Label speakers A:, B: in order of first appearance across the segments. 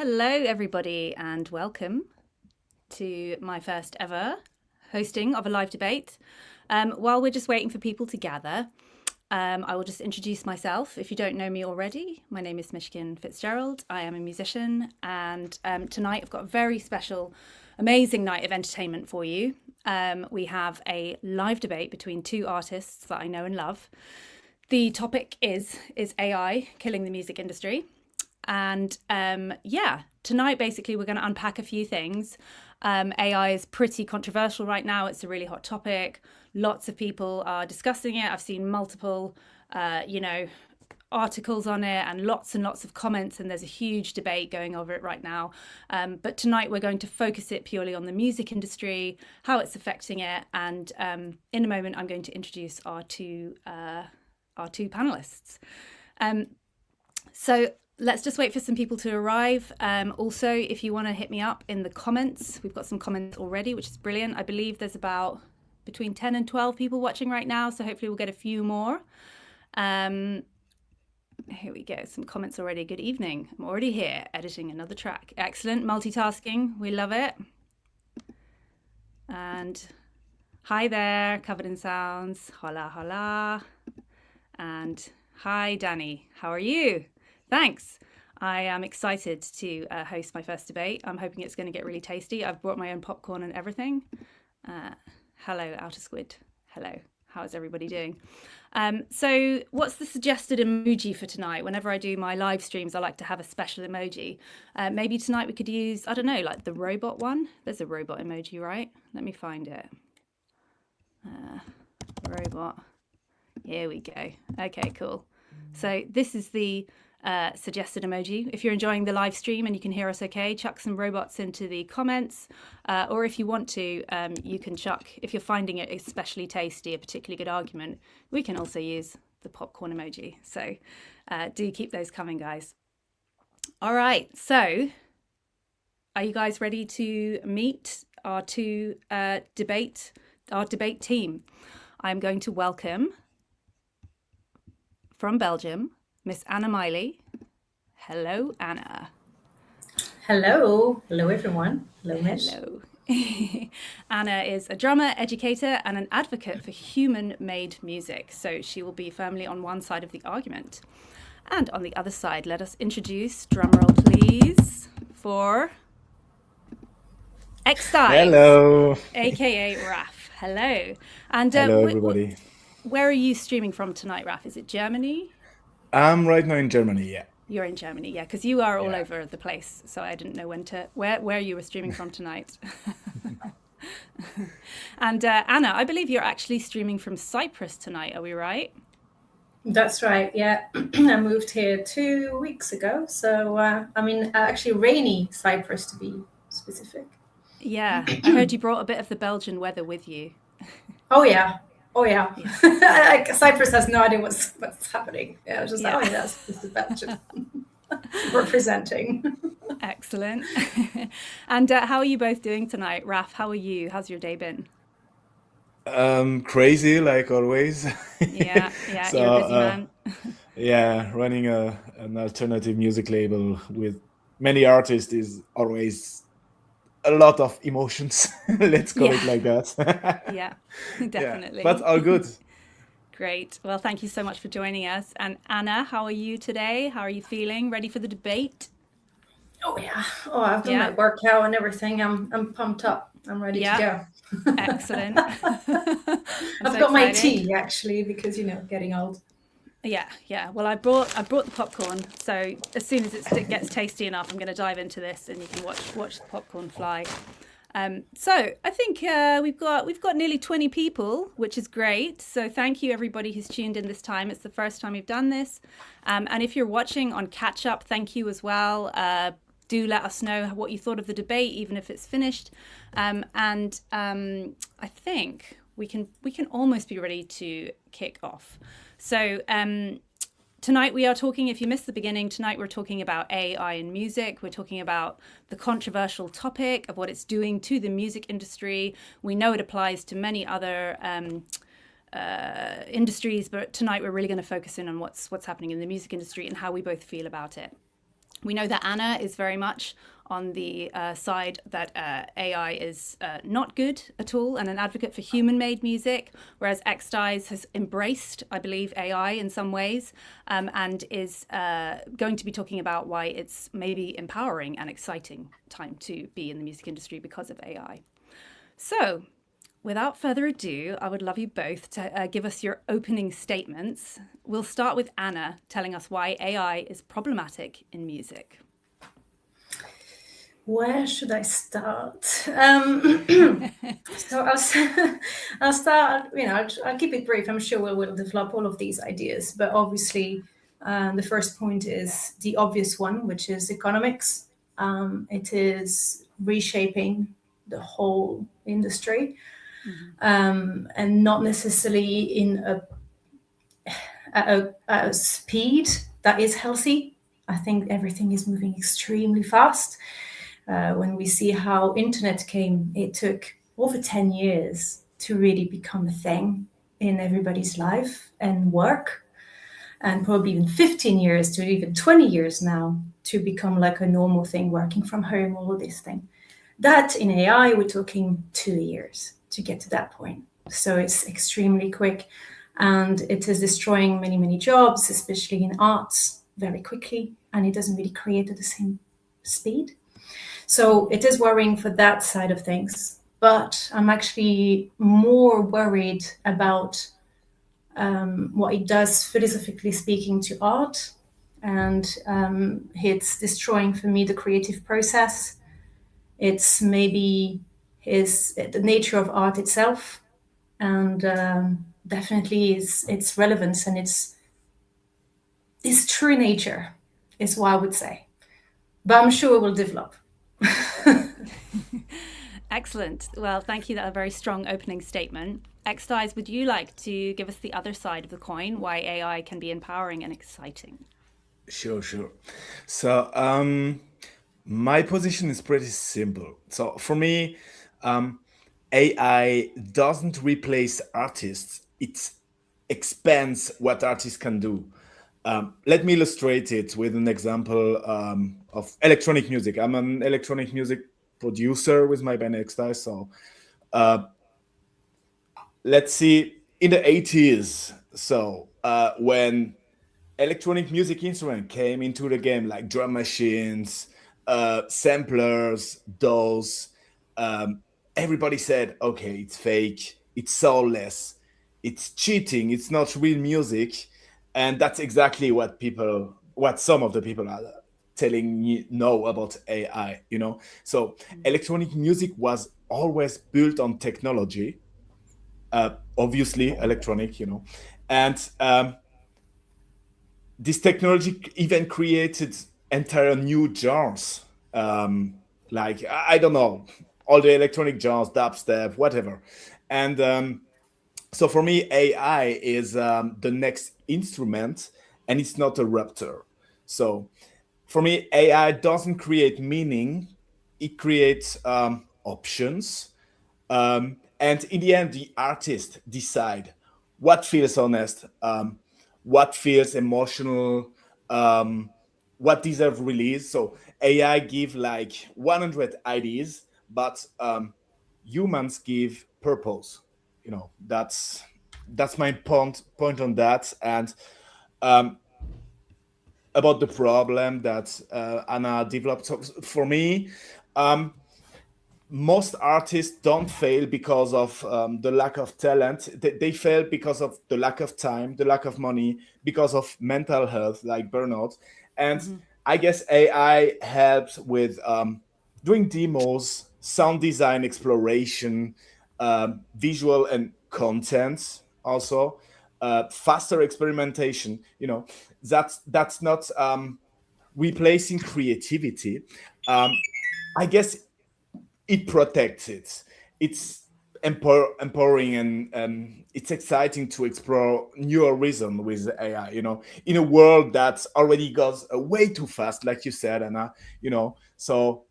A: Hello, everybody, and welcome to my first ever hosting of a live debate. While we're just waiting for people to gather, I will just introduce myself. If you don't know me already, my name is Mishkin Fitzgerald. I am a musician, and tonight I've got a very special, amazing night of entertainment for you. We have a live debate between two artists that I know and love. The topic is AI killing the music industry? And tonight basically we're going to unpack a few things. AI is pretty controversial right now. It's a really hot topic. Lots of people are discussing it. I've seen multiple, articles on it and lots of comments, and there's a huge debate going over it right now. But tonight we're going to focus it purely on the music industry, how it's affecting it, and in a moment I'm going to introduce our two panelists. So let's just wait for some people to arrive. Also, if you want to hit me up in the comments, we've got some comments already, which is brilliant. I believe there's about between 10 and 12 people watching right now, so hopefully we'll get a few more. Here we go, some comments already. Good evening. I'm already here editing another track. Excellent, multitasking, we love it. And hi there, covered in sounds. Hola, hola. And hi, Danny, how are you? Thanks. I am excited to host my first debate. I'm hoping it's going to get really tasty. I've brought my own popcorn and everything. Hello, Outer Squid. Hello. How is everybody doing? So what's the suggested emoji for tonight? Whenever I do my live streams, I like to have a special emoji. Maybe tonight we could use, I don't know, like the robot one. There's a robot emoji, right? Let me find it. Robot. Here we go. Okay, cool. So this is the suggested emoji. If you're enjoying the live stream and you can hear us okay, chuck some robots into the comments, or if you want to, you can chuck, if you're finding it especially tasty, a particularly good argument, we can also use the popcorn emoji. So do keep those coming, guys. All right, so are you guys ready to meet our debate team? I'm going to welcome from Belgium, Miss Anna Mylee. Hello, Anna.
B: Hello. Hello, everyone. Hello, Mish.
A: Hello. Anna is a drummer, educator, and an advocate for human-made music. So she will be firmly on one side of the argument. And on the other side, let us introduce, drumroll please, for Extize.
C: Hello.
A: AKA Raf. Hello. And
C: hello, everybody.
A: Where are you streaming from tonight, Raf? Is it Germany?
C: I'm right now in Germany, yeah.
A: You're in Germany, yeah, because you are all over the place. So I didn't know where you were streaming from tonight. And Anna, I believe you're actually streaming from Cyprus tonight. Are we right?
B: That's right, yeah. I moved here 2 weeks ago. So, actually rainy Cyprus to be specific.
A: Yeah, I heard you brought a bit of the Belgian weather with you.
B: Oh, yeah. Cyprus has no idea what's happening. Yeah, I was just like, oh, yeah, this is Belgium representing.
A: Excellent. And how are you both doing tonight? Raf, how are you? How's your day been?
C: Crazy, like always.
A: Yeah, so, you're a busy man.
C: Yeah, running an alternative music label with many artists is always a lot of emotions. Let's call it like that.
A: Yeah, definitely.
C: Yeah, but all good.
A: Great. Well, thank you so much for joining us. And Anna, how are you today? How are you feeling? Ready for the debate?
B: Oh, yeah. Oh, I've done my workout and everything. I'm pumped up. I'm ready to
A: go. Excellent.
B: I've got my tea, actually, because, getting old.
A: Yeah. Well, I brought the popcorn, so as soon as it gets tasty enough, I'm going to dive into this, and you can watch the popcorn fly. So I think we've got nearly 20 people, which is great. So thank you everybody who's tuned in this time. It's the first time we've done this, and if you're watching on catch up, thank you as well. Do let us know what you thought of the debate, even if it's finished. And I think we can almost be ready to kick off. So tonight we are talking, if you missed the beginning, tonight we're talking about AI in music. We're talking about the controversial topic of what it's doing to the music industry. We know it applies to many other industries, but tonight we're really going to focus in on what's happening in the music industry and how we both feel about it. We know that Anna is very much on the side that AI is not good at all and an advocate for human-made music, whereas Extize has embraced, I believe, AI in some ways, and is going to be talking about why it's maybe empowering and exciting time to be in the music industry because of AI. So, without further ado, I would love you both to give us your opening statements. We'll start with Anna telling us why AI is problematic in music.
B: Where should I start? So I'll start. I'll keep it brief. I'm sure we'll develop all of these ideas, but obviously, the first point is the obvious one, which is economics. It is reshaping the whole industry, and not necessarily in a speed that is healthy. I think everything is moving extremely fast. When we see how internet came, it took over 10 years to really become a thing in everybody's life and work, and probably even 15 years to even 20 years now to become like a normal thing, working from home, all of this thing. That in AI, we're talking 2 years to get to that point. So it's extremely quick, and it is destroying many, many jobs, especially in arts, very quickly, and it doesn't really create at the same speed. So it is worrying for that side of things, but I'm actually more worried about what it does philosophically speaking to art, and it's destroying for me the creative process. It's maybe the nature of art itself, and definitely its relevance and its true nature is what I would say. But I'm sure it will develop.
A: Excellent. Well, thank you. That's a very strong opening statement. Extize, would you like to give us the other side of the coin, why AI can be empowering and exciting?
C: Sure, sure. So, my position is pretty simple. So, for me, AI doesn't replace artists, it expands what artists can do. Let me illustrate it with an example of electronic music. I'm an electronic music producer with my band Extize. So, let's see, in the 80s, so when electronic music instrument came into the game, like drum machines, samplers, DAWs. Everybody said, "Okay, it's fake, it's soulless, it's cheating, it's not real music," and that's exactly what some of the people are telling you know about AI. So electronic music was always built on technology, obviously electronic, and this technology even created entire new genres, like I don't know, all the electronic genres, dubstep, whatever. And so for me, AI is the next instrument, and it's not a rupture. So for me, AI doesn't create meaning; it creates options. And in the end, the artist decide what feels honest, what feels emotional, what deserve release. So AI give like 100 ideas, but humans give purpose. That's my point on that. And um, about the problem that Anna developed. So for me, most artists don't fail because of the lack of talent. They fail because of the lack of time, the lack of money, because of mental health, like burnout. And I guess AI helps with doing demos, sound design exploration, visual and content also, faster experimentation. That's not replacing creativity. I guess it protects it. It's empowering, and it's exciting to explore new horizon with AI. In a world that already goes way too fast, like you said, Anna. So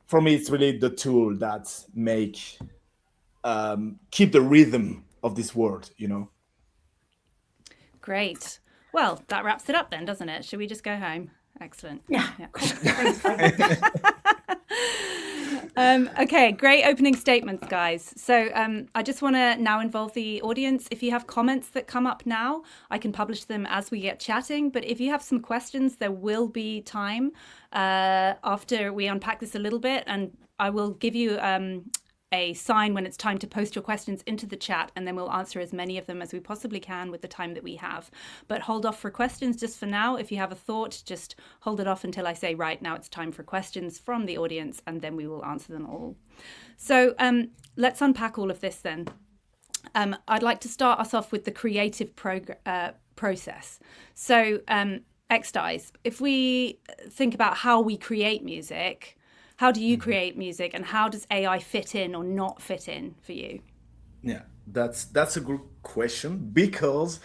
C: for me, it's really the tool that make keep the rhythm of this world.
A: Great. Well, that wraps it up then, doesn't it? Should we just go home? Excellent.
B: Yeah. Cool. Thanks,
A: Okay, great opening statements, guys. So I just want to now involve the audience. If you have comments that come up now, I can publish them as we get chatting. But if you have some questions, there will be time after we unpack this a little bit, and I will give you a sign when it's time to post your questions into the chat, and then we'll answer as many of them as we possibly can with the time that we have. But hold off for questions just for now. If you have a thought, just hold it off until I say, right, now it's time for questions from the audience, and then we will answer them all. So let's unpack all of this then. I'd like to start us off with the creative process. So Extize, if we think about how we create music, how do you create music, and how does AI fit in or not fit in for you?
C: Yeah, that's a good question, because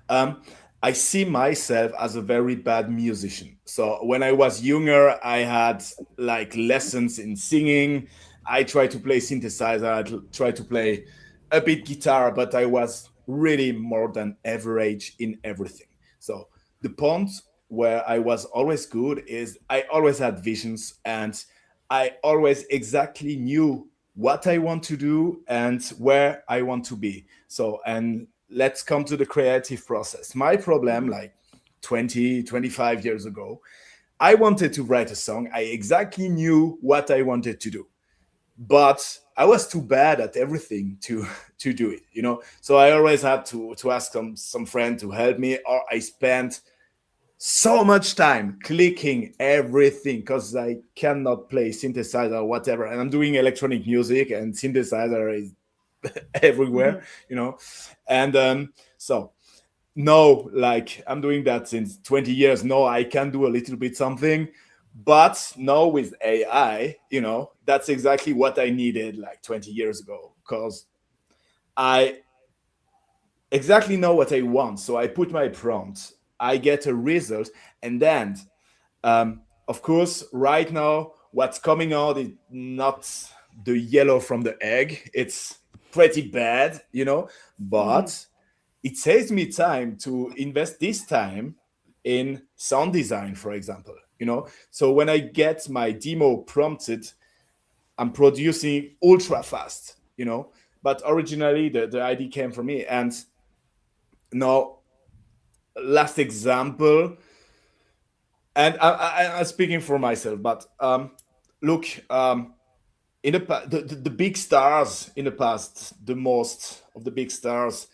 C: I see myself as a very bad musician. So when I was younger, I had like lessons in singing. I tried to play synthesizer, I tried to play a bit guitar, but I was really more than average in everything. So the point where I was always good is I always had visions, and I always exactly knew what I want to do and where I want to be. So, and let's come to the creative process. My problem, like 20, 25 years ago, I wanted to write a song. I exactly knew what I wanted to do, but I was too bad at everything to do it, you know? So I always had to ask some friend to help me, or I spent so much time clicking everything because I cannot play synthesizer or whatever. And I'm doing electronic music, and synthesizer is everywhere, you know? And so no, like I'm doing that since 20 years. No, I can do a little bit something. But now with AI, you know, that's exactly what I needed like 20 years ago, because I exactly know what I want. So I put my prompt, I get a result, and then, of course, right now, what's coming out is not the yellow from the egg. It's pretty bad, you know, but it saves me time to invest this time in sound design, for example, you know. So when I get my demo prompted, I'm producing ultra fast, you know. But originally, the idea came from me. And now, last example, and I'm speaking for myself, but look, in the big stars in the past, the most of the big stars,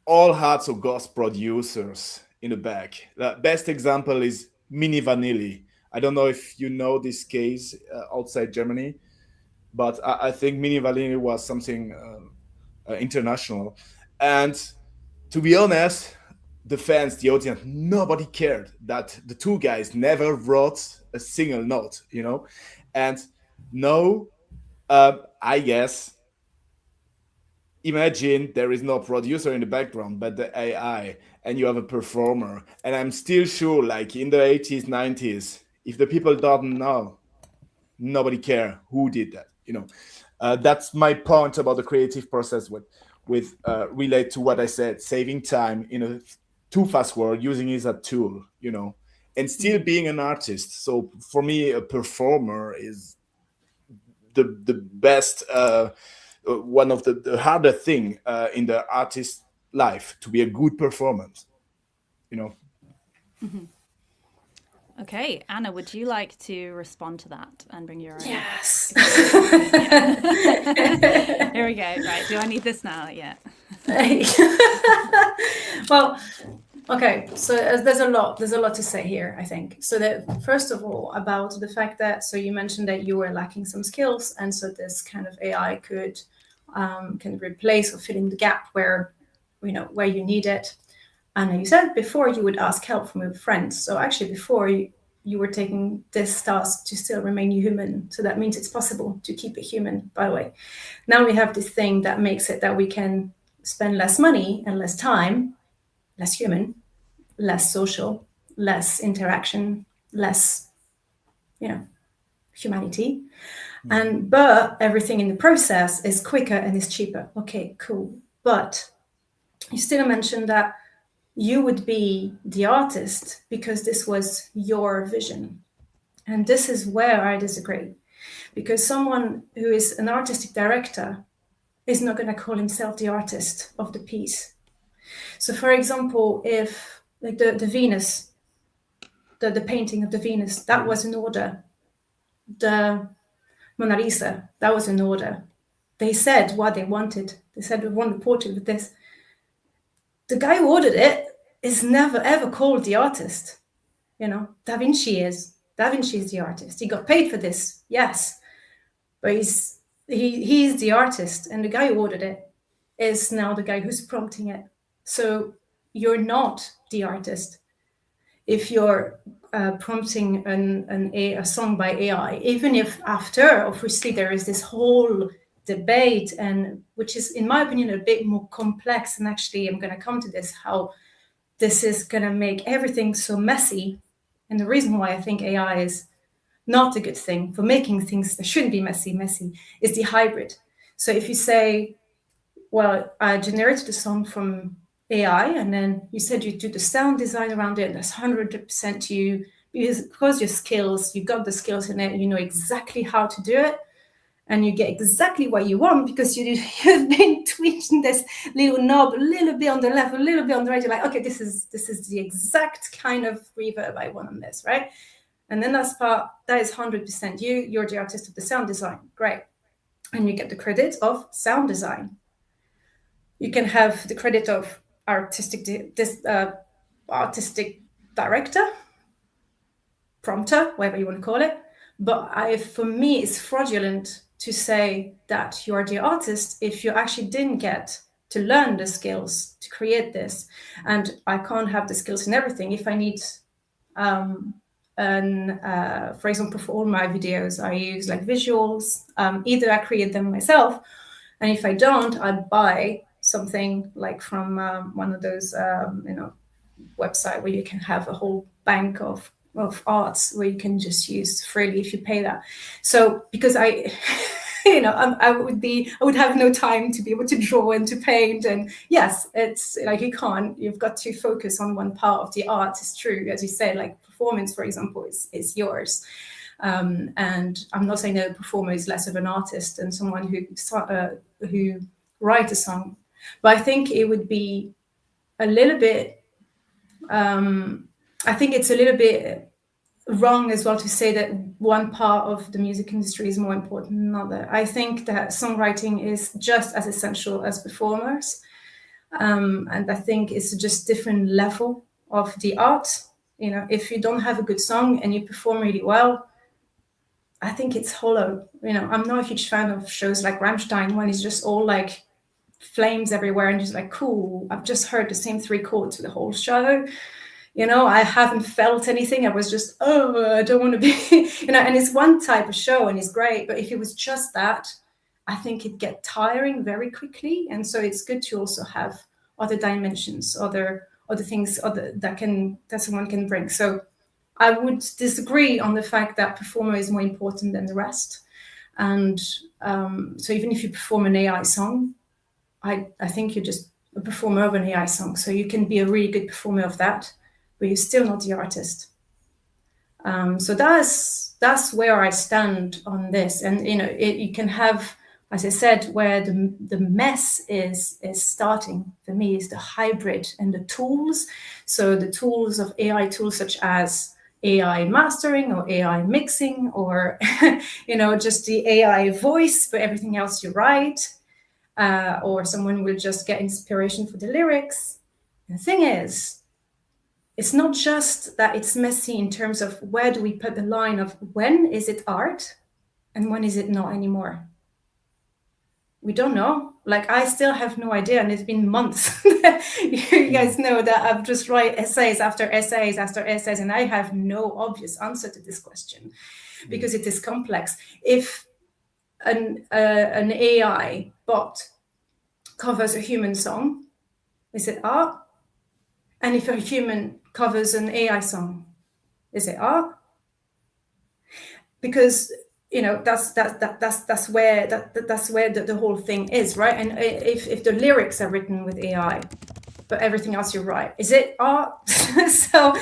C: all had so ghost producers in the back. The best example is Mini Vanilli. I don't know if you know this case outside Germany, but I think Mini Vanilli was something international. And to be honest, the fans, the audience, nobody cared that the two guys never wrote a single note, you know. And now, I guess, imagine there is no producer in the background but the AI, and you have a performer. And I'm still sure, like in the 80s, 90s, if the people don't know, nobody care who did that, you know. That's my point about the creative process with relate to what I said, saving time in a too fast world, using it as a tool, you know, and still being an artist. So for me, a performer is the best, one of the harder thing in the artist life, to be a good performance, you know.
A: Okay, Anna, would you like to respond to that and bring your own?
B: Yes.
A: Here we go. Right, do I need this now? Yeah.
B: Well, okay, so there's a lot to say here, I think. So that, first of all, about the fact that, so you mentioned that you were lacking some skills, and so this kind of AI could can replace or fill in the gap where, you know, where you need it. And you said before you would ask help from your friends. So actually before you were taking this task to still remain human. So that means it's possible to keep it human, by the way. Now we have this thing that makes it that we can spend less money and less time, less human, less social, less interaction, less, you know, humanity. But everything in the process is quicker and is cheaper. Okay, cool. But you still mentioned that you would be the artist because this was your vision. And this is where I disagree, because someone who is an artistic director is not going to call himself the artist of the piece. So, for example, if like the Venus, the painting of the Venus, that was an order. The Mona Lisa, that was an order. They said what they wanted. They said, we want the portrait with this. The guy who ordered it is never ever called the artist. You know, Da Vinci is. Da Vinci is the artist. He got paid for this, yes, but he's the artist, and the guy who ordered it is now the guy who's prompting it. So you're not the artist if you're prompting a song by AI, even if after, obviously, there is this whole debate, and which is, in my opinion, a bit more complex. And actually, I'm going to come to this, how this is going to make everything so messy. And the reason why I think AI is not a good thing for making things that shouldn't be messy is the hybrid. So if you say, well, I generated a song from AI, and then you said you do the sound design around it, that's 100% you, because your skills, you've got the skills in it, you know exactly how to do it, and you get exactly what you want because you've been tweaking this little knob a little bit on the left, a little bit on the right. You're like, okay, this is the exact kind of reverb I want on this, right? And then that is 100% you. You're the artist of the sound design. Great. And you get the credit of sound design. You can have the credit of artistic director, prompter, whatever you want to call it. But for me, it's fraudulent to say that you're the artist if you actually didn't get to learn the skills to create this. And I can't have the skills in everything. If I need, for example, for all my videos, I use like visuals. Either I create them myself, and if I don't, I buy something like from one of those, website where you can have a whole bank of arts where you can just use freely if you pay that. So because I would have no time to be able to draw and to paint. And yes, it's like you've got to focus on one part of the art. It's true, as you said, like performance, for example, is yours. And I'm not saying that a performer is less of an artist than someone who writes a song, but I think it would be a little bit. I think it's a little bit wrong as well to say that one part of the music industry is more important than another. I think that songwriting is just as essential as performers. And I think it's just different level of the art. You know, if you don't have a good song and you perform really well, I think it's hollow. You know, I'm not a huge fan of shows like Rammstein when it's just all like flames everywhere and just like, cool, I've just heard the same 3 chords for the whole show. You know, I haven't felt anything. I was just, I don't want to be, and it's one type of show and it's great. But if it was just that, I think it'd get tiring very quickly. And so it's good to also have other dimensions, other things that someone can bring. So I would disagree on the fact that performer is more important than the rest. And so even if you perform an AI song, I think you're just a performer of an AI song. So you can be a really good performer of that, but you're still not the artist. So that's where I stand on this. And you can have, as I said, where the mess is starting for me is the hybrid and the tools. So the tools of AI tools such as AI mastering or AI mixing, or just the AI voice for everything else you write. Or someone will just get inspiration for the lyrics. And the thing is, it's not just that it's messy in terms of where do we put the line of when is it art and when is it not anymore. We don't know. Like, I still have no idea, and it's been months. You guys know that I've just write essays after essays after essays, and I have no obvious answer to this question because it is complex. If an AI bot covers a human song, is it art? And if a human covers an AI song, is it art? Because that's where the whole thing is, right? And if the lyrics are written with AI, but everything else you're right. Is it art? So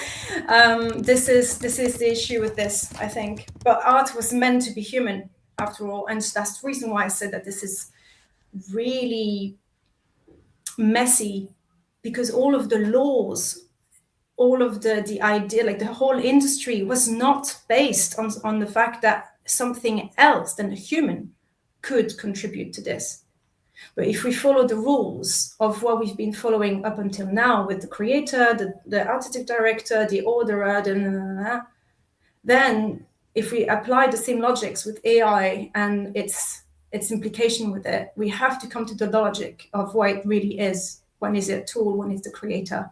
B: this is the issue with this, I think. But art was meant to be human after all, and that's the reason why I said that this is really messy, because all of the laws, all of the idea, like the whole industry was not based on the fact that something else than a human could contribute to this. But if we follow the rules of what we've been following up until now with the creator, the artistic director, the orderer, then if we apply the same logics with AI and its implication with it, we have to come to the logic of what it really is. One is a tool, one is the creator.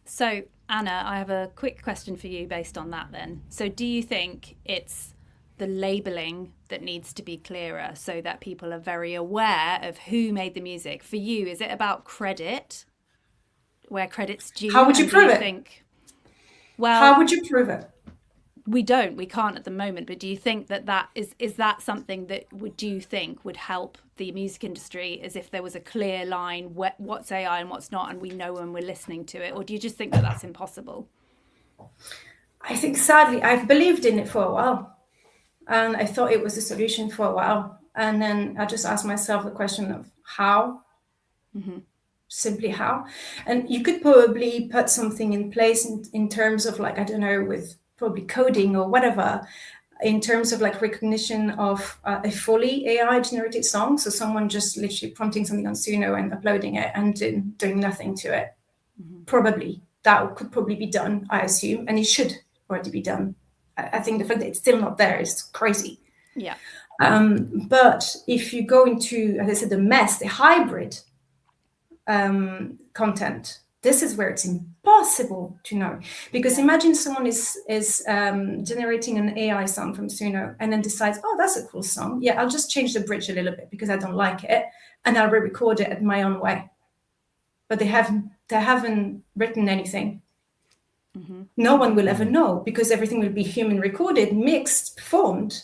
A: So, Anna, I have a quick question for you based on that then. So, do you think it's the labeling that needs to be clearer so that people are very aware of who made the music? For you, is it about credit, where credit's due?
B: How would you prove it?
A: Well,
B: how would you prove it?
A: We can't at the moment, but do you think that is that something that do you think would help the music industry, as if there was a clear line what's AI and what's not, and we know when we're listening to it? Or do you just think that that's impossible?
B: I think sadly I've believed in it for a while, and I thought it was a solution for a while, and then I just asked myself the question of how. Simply how. And you could probably put something in place in terms of, like, I don't know, with probably coding or whatever, in terms of like recognition of a fully AI generated song. So someone just literally prompting something on Suno and uploading it and doing nothing to it. Probably that could probably be done, I assume, and it should already be done. I think the fact that it's still not there is crazy.
A: Yeah.
B: But if you go into, as I said, the hybrid content, this is where it's impossible to know, because imagine someone is generating an AI song from Suno and then decides, oh, that's a cool song, yeah, I'll just change the bridge a little bit because I don't like it, and I'll re-record it my own way. But they haven't written anything. No one will ever know, because everything will be human recorded, mixed, performed.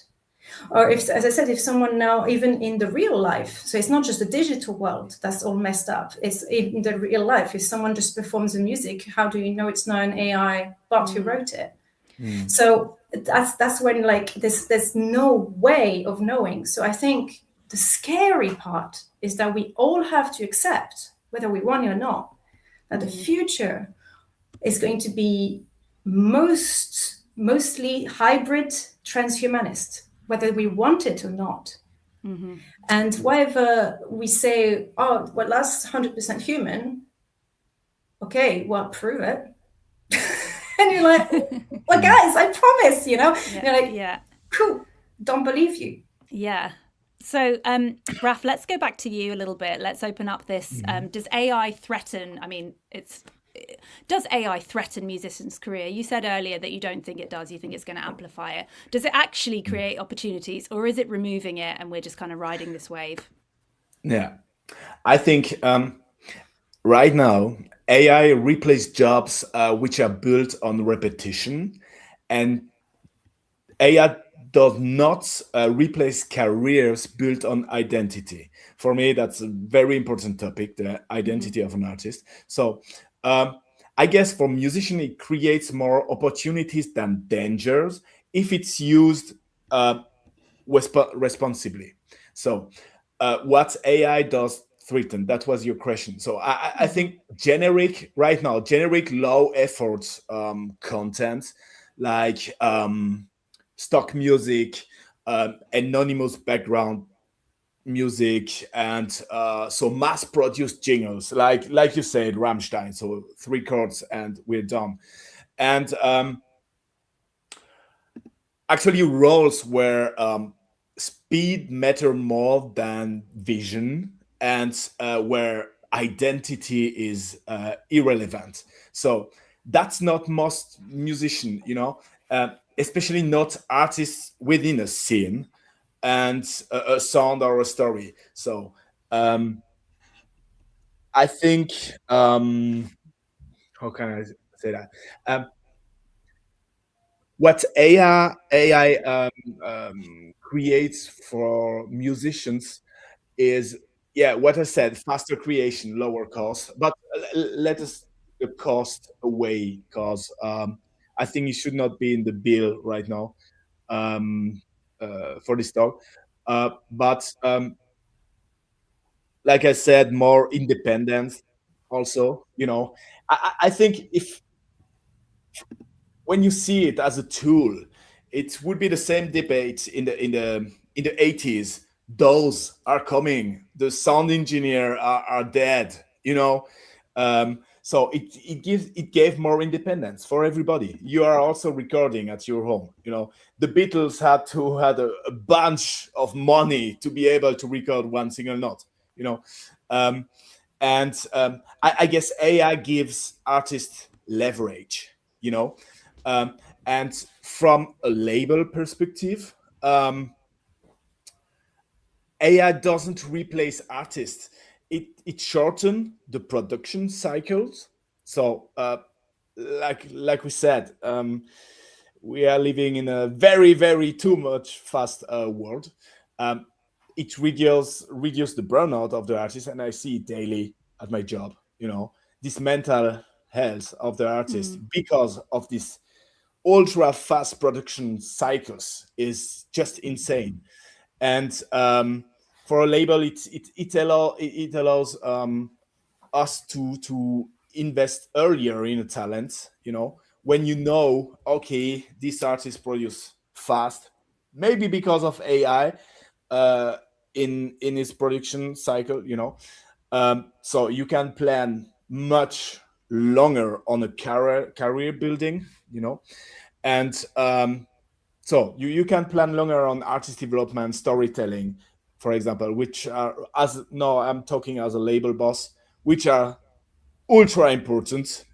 B: Or if, as I said, if someone now, even in the real life, so it's not just the digital world that's all messed up, it's in the real life, if someone just performs the music, how do you know it's not an AI bot who wrote it? So that's when, like, there's no way of knowing. So I think the scary part is that we all have to accept, whether we want it or not, that the future is going to be mostly hybrid transhumanist, whether we want it or not. And whatever we say, oh, well, that's 100% human. Okay, well, prove it. And you're like, well, guys, I promise, you know.
A: Yeah.
B: You're like,
A: yeah.
B: Cool, don't believe you.
A: Yeah. So, Raf, let's go back to you a little bit. Let's open up this. Does AI threaten? I mean, does AI threaten musicians' career? You said earlier that you don't think it does. You think it's going to amplify it. Does it actually create opportunities, or is it removing it and we're just kind of riding this wave?
C: Yeah, I think right now AI replaces jobs which are built on repetition, and AI does not replace careers built on identity. For me, that's a very important topic, the identity of an artist. So I guess for musician, it creates more opportunities than dangers if it's used responsibly. So what AI does threaten, that was your question. So I think generic low effort content, like stock music, anonymous background music, and so mass-produced jingles, like you said, Rammstein. So 3 chords and we're done. And actually, roles where speed matter more than vision, and where identity is irrelevant. So that's not most musician, especially not artists within a scene and a sound or a story. So I think, how can I say that? What AI creates for musicians is yeah, what I said, faster creation, lower cost. But let us the cost away, because I think it should not be in the bill right now, um, for this talk. But like I said, more independence. Also, I think if when you see it as a tool, it would be the same debate in the 80s. Those are coming. The sound engineer are dead. So it gave more independence for everybody. You are also recording at your home. The Beatles had a bunch of money to be able to record one single note. You know, um, and I guess AI gives artists leverage. You know, um, and from a label perspective, AI doesn't replace artists. It shortens the production cycles. So, like we said, we are living in a very, very too much fast world. Um, it reduce the burnout of the artist, and I see it daily at my job. This mental health of the artist because of this ultra fast production cycles is just insane. And for a label, it allows us to invest earlier in a talent. When okay, this artist produce fast, maybe because of AI uh, in his production cycle. So you can plan much longer on a career building. And so you can plan longer on artist development, storytelling, for example, which are, as no, I'm talking as a label boss, which are ultra important.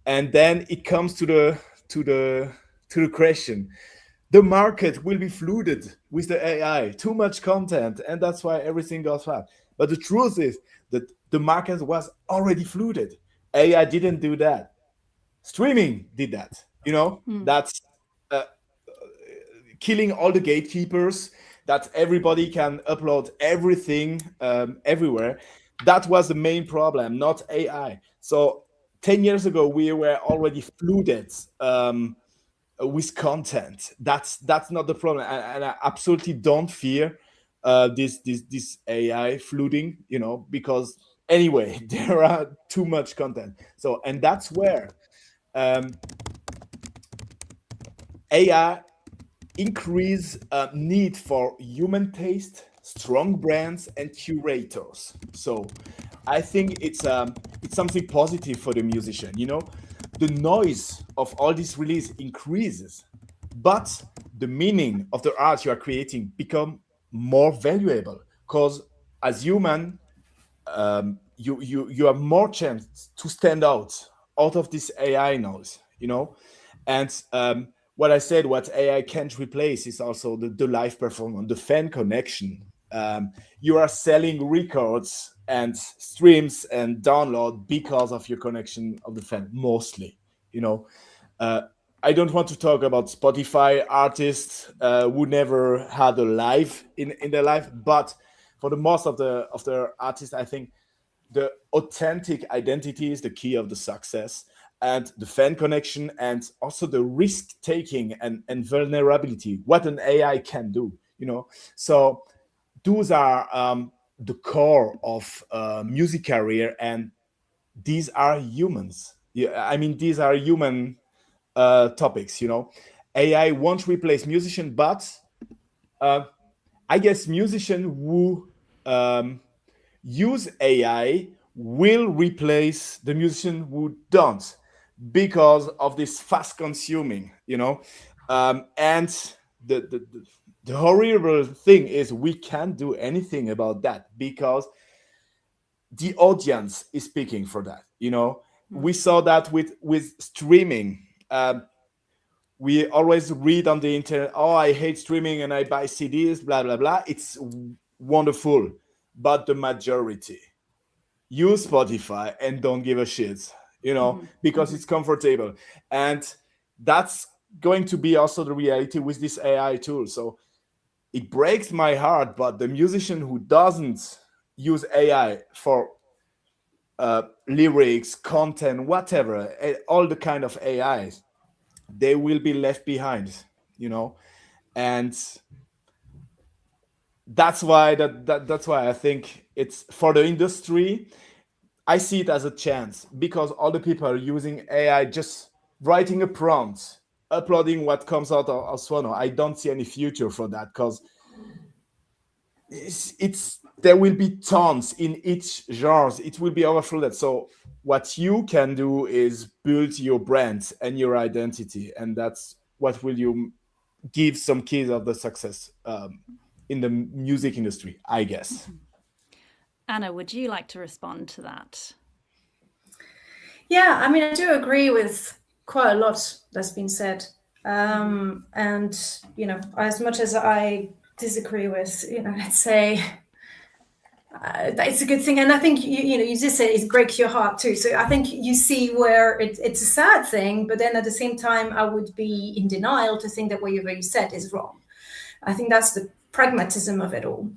C: And then it comes to the question: the market will be flooded with the AI, too much content, and that's why everything goes fast. But the truth is that the market was already flooded. AI didn't do that. Streaming did that. That's uh, killing all the gatekeepers, that everybody can upload everything everywhere. That was the main problem, not AI. So 10 years ago, we were already flooded with content. That's not the problem. And I absolutely don't fear this AI flooding, because anyway, there are too much content. So, and that's where um, AI increase need for human taste, strong brands, and curators. So I think it's something positive for the musician. The noise of all this release increases, but the meaning of the art you are creating become more valuable, because as human, you have more chance to stand out of this AI noise. And what I said, what AI can't replace is also the live performance, the fan connection. You are selling records and streams and download because of your connection of the fan, mostly. You know, uh, I don't want to talk about Spotify artists who never had a live in their life, but for the most of the artists, I think the authentic identity is the key of the success, and the fan connection, and also the risk taking and vulnerability, what an AI can do. So those are the core of music career, and these are humans. Yeah, I mean, these are human topics. AI won't replace musician, but uh, I guess musician who use AI will replace the musician who don't, because of this fast consuming. And the horrible thing is we can't do anything about that, because the audience is speaking for that. We saw that with streaming. We always read on the internet, oh, I hate streaming and I buy CDs, blah blah blah. It's wonderful, but the majority use Spotify and don't give a shit, because it's comfortable. And that's going to be also the reality with this AI tool. So it breaks my heart, but the musician who doesn't use AI for lyrics, content, whatever, all the kind of AIs, they will be left behind, and that's why that's why I think it's for the industry. I see it as a chance because all the people are using AI, just writing a prompt, uploading what comes out of Swano. I don't see any future for that because it's there will be tons in each genre. It will be overflowed. So what you can do is build your brand and your identity, and that's what will you give some keys of the success in the music industry, I guess.
A: Anna, would you like to respond to that?
B: Yeah, I mean, I do agree with quite a lot that's been said. And, as much as I disagree with, let's say, it's a good thing. And I think, you just said it breaks your heart too. So I think you see where it's a sad thing, but then at the same time, I would be in denial to think that whatever you said is wrong. I think that's the pragmatism of it all.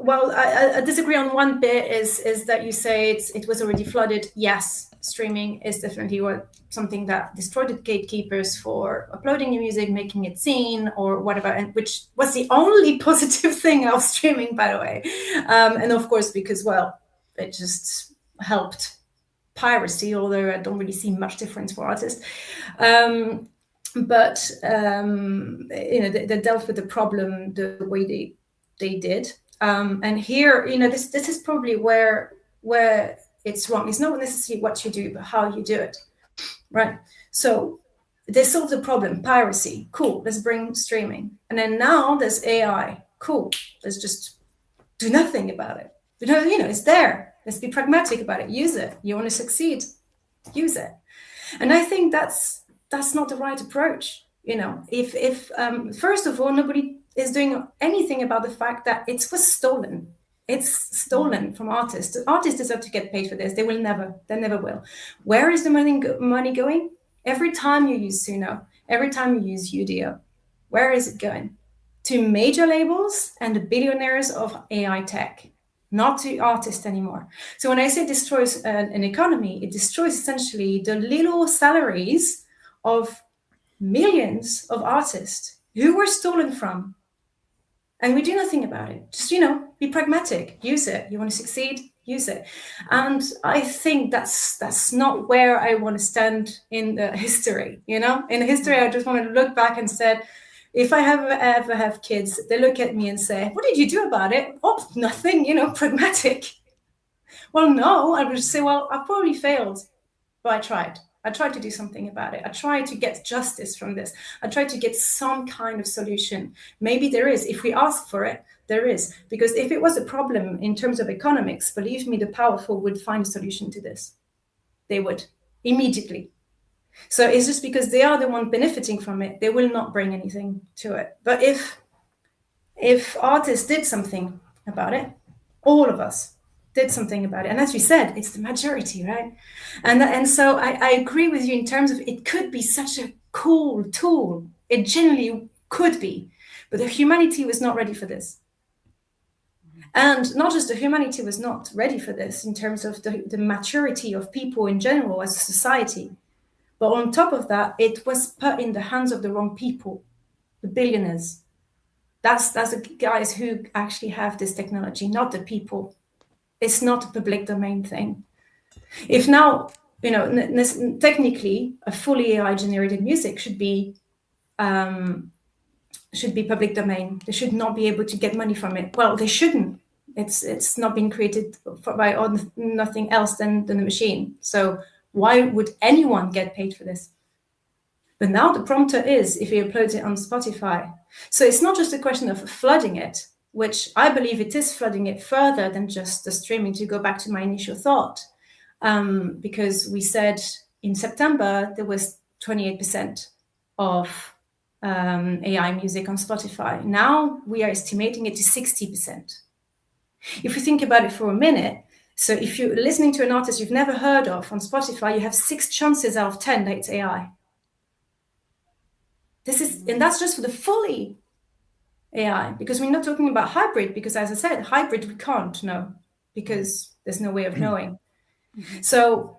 B: Well, I disagree on one bit is that you say it was already flooded. Yes, streaming is definitely something that destroyed the gatekeepers for uploading your music, making it seen or whatever, and which was the only positive thing of streaming, by the way. And of course, because, well, it just helped piracy, although I don't really see much difference for artists. But they dealt with the problem the way they did. And here, this is probably where it's wrong. It's not necessarily what you do, but how you do it, right? So they solved the problem, piracy. Cool, let's bring streaming. And then now there's AI. Cool, let's just do nothing about it. It's there. Let's be pragmatic about it. Use it. You want to succeed, use it. And I think that's not the right approach. If first of all, nobody is doing anything about the fact that it was stolen. It's stolen from artists. Artists deserve to get paid for this. They never will. Where is the money going? Every time you use Suno, every time you use Udio, where is it going? To major labels and the billionaires of AI tech, not to artists anymore. So when I say destroys an economy, it destroys essentially the little salaries of millions of artists who were stolen from. And we do nothing about it. Just, be pragmatic, use it. You want to succeed, use it. And I think that's not where I want to stand in the history, In the history, I just want to look back and said, if I ever have kids, they look at me and say, what did you do about it? Oh, nothing, pragmatic. Well, no, I would just say, well, I probably failed, but I tried. I tried to do something about it. I tried to get justice from this. I tried to get some kind of solution. Maybe there is. If we ask for it, there is. Because if it was a problem in terms of economics, believe me, the powerful would find a solution to this. They would, immediately. So it's just because they are the one benefiting from it, they will not bring anything to it. But if artists did something about it, all of us did something about it. And as you said, it's the majority, right? And so I agree with you in terms of it could be such a cool tool. It genuinely could be, but the humanity was not ready for this. And not just the humanity was not ready for this in terms of the maturity of people in general as a society. But on top of that, it was put in the hands of the wrong people, the billionaires. That's the guys who actually have this technology, not the people. It's not a public domain thing. If now, technically, a fully AI-generated music should be public domain. They should not be able to get money from it. Well, they shouldn't. It's not being created by nothing else than the machine. So why would anyone get paid for this? But now the prompter is if he uploads it on Spotify. So it's not just a question of flooding it, which I believe it is flooding it further than just the streaming, to go back to my initial thought. Because we said in September, there was 28% of AI music on Spotify. Now we are estimating it to 60%. If you think about it for a minute, so if you're listening to an artist you've never heard of on Spotify, you have 6 chances out of 10 that it's AI. And that's just for the fully AI, because we're not talking about hybrid, because as I said, hybrid we can't know because there's no way of knowing. So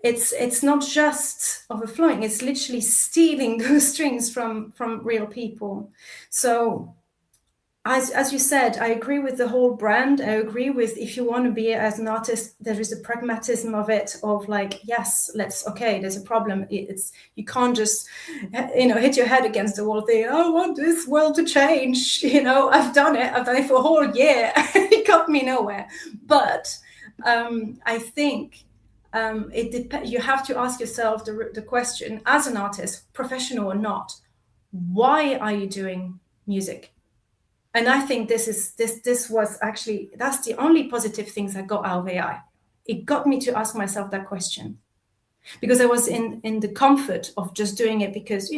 B: it's not just overflowing, it's literally stealing those strings from real people. So as you said, I agree with the whole brand. I agree with, if you want to be as an artist, there is a pragmatism of it, of like, yes, there's a problem. It's, you can't just, hit your head against the wall thinking, I want this world to change. I've done it for a whole year. It got me nowhere. But I think you have to ask yourself the question, as an artist, professional or not, why are you doing music? And I think this was actually, that's the only positive things I got out of AI. It got me to ask myself that question, because I was in the comfort of just doing it because,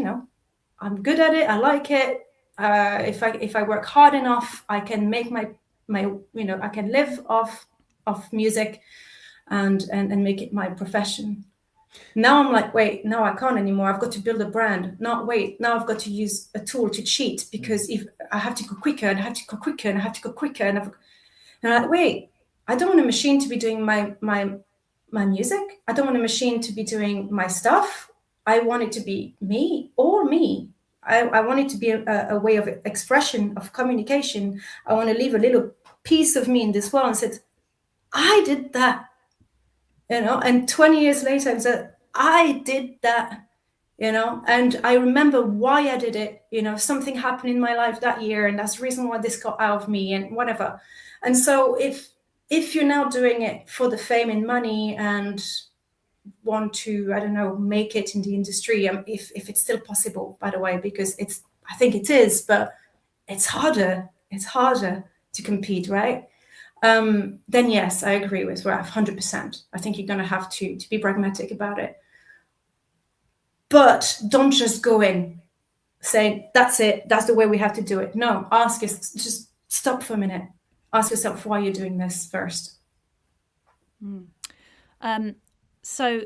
B: I'm good at it. I like it. If I work hard enough, I can make my I can live off music and make it my profession. Now I'm like, wait, no, I can't anymore. I've got to build a brand. Now I've got to use a tool to cheat, because if I have to go quicker and I have to go quicker and I have to go quicker and I'm like, wait, I don't want a machine to be doing my music. I don't want a machine to be doing my stuff. I want it to be me, all me. I want it to be a way of expression, of communication. I want to leave a little piece of me in this world and said, I did that. And 20 years later, I said, I did that, and I remember why I did it. Something happened in my life that year, and that's the reason why this got out of me, and whatever. And so if you're now doing it for the fame and money and want to, I don't know, make it in the industry, if it's still possible, by the way, because I think it is, but it's harder to compete, right? Then yes, I agree with Raf 100%. I think you're going to have to be pragmatic about it. But don't just go in saying, that's it, that's the way we have to do it. No, just stop for a minute. Ask yourself why you're doing this first.
A: So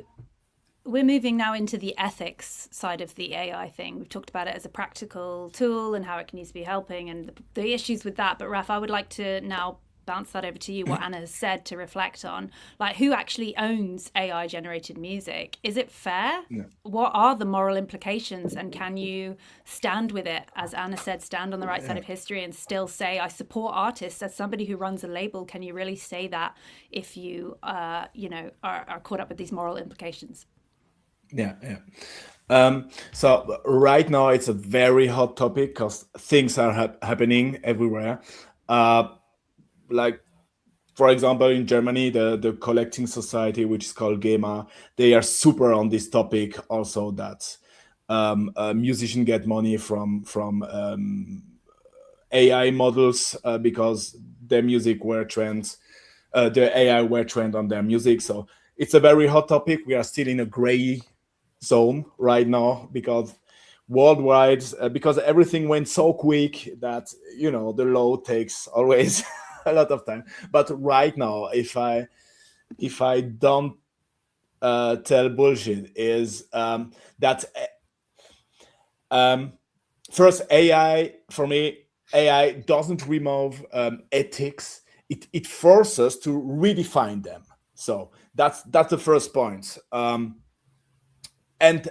A: we're moving now into the ethics side of the AI thing. We've talked about it as a practical tool and how it can use to be helping and the issues with that. But Raf, I would like to now bounce that over to you, what Anna has said, to reflect on, like, who actually owns AI generated music? Is it fair?
C: Yeah.
A: What are the moral implications, and can you stand with it, as Anna said, stand on the right side of history and still say, I support artists? As somebody who runs a label, can you really say that if you are caught up with these moral implications?
C: So right now it's a very hot topic because things are happening everywhere. Like, for example, in Germany, the collecting society, which is called GEMA, they are super on this topic also, that musicians get money from AI models because their music were trained, the AI were trained on their music. So it's a very hot topic. We are still in a gray zone right now because worldwide, because everything went so quick that, the law takes always a lot of time. But right now, if I don't tell bullshit, is that first, AI, for me, AI doesn't remove ethics. It forces to redefine them. So that's the first point. And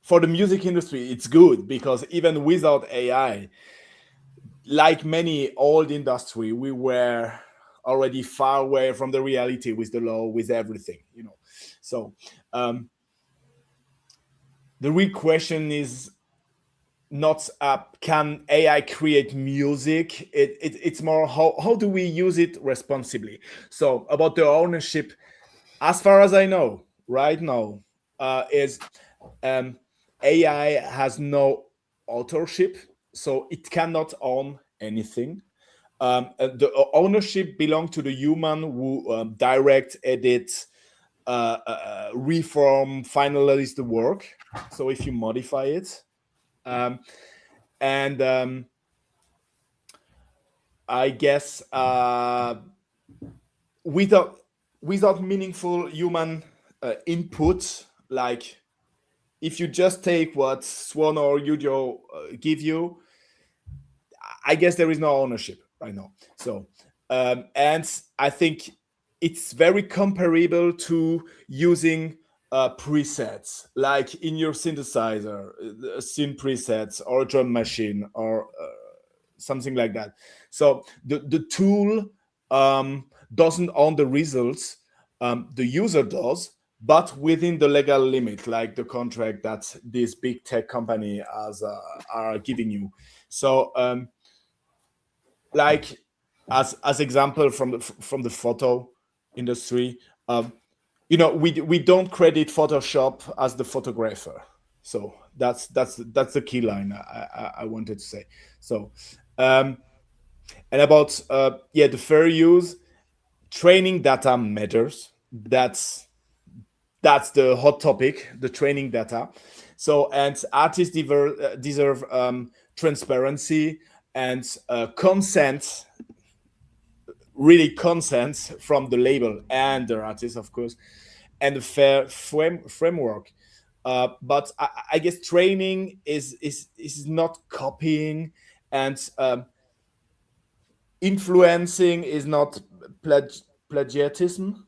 C: for the music industry, it's good because even without AI, like many old industry, we were already far away from the reality with the law, with everything, So the real question is not can AI create music? It's more how do we use it responsibly? So about the ownership, as far as I know, right now, is AI has no authorship, so it cannot own anything. The ownership belongs to the human who direct, edit, reform, finalize the work. So if you modify it, and I guess without meaningful human input, like if you just take what Swan or Ujo give you, I guess there is no ownership right now. So and I think it's very comparable to using presets, like in your synthesizer, synth presets or a drum machine or something like that. So the tool doesn't own the results, the user does, but within the legal limit, like the contract that this big tech company are giving you. So like as example from the photo industry, we don't credit Photoshop as the photographer. So that's the key line I wanted to say. So and about the fair use, training data matters. That's the hot topic, the training data. So and artists deserve transparency and consent, really consent from the label and the artist, of course, and a fair framework. But I guess training is not copying, and influencing is not plagiarism.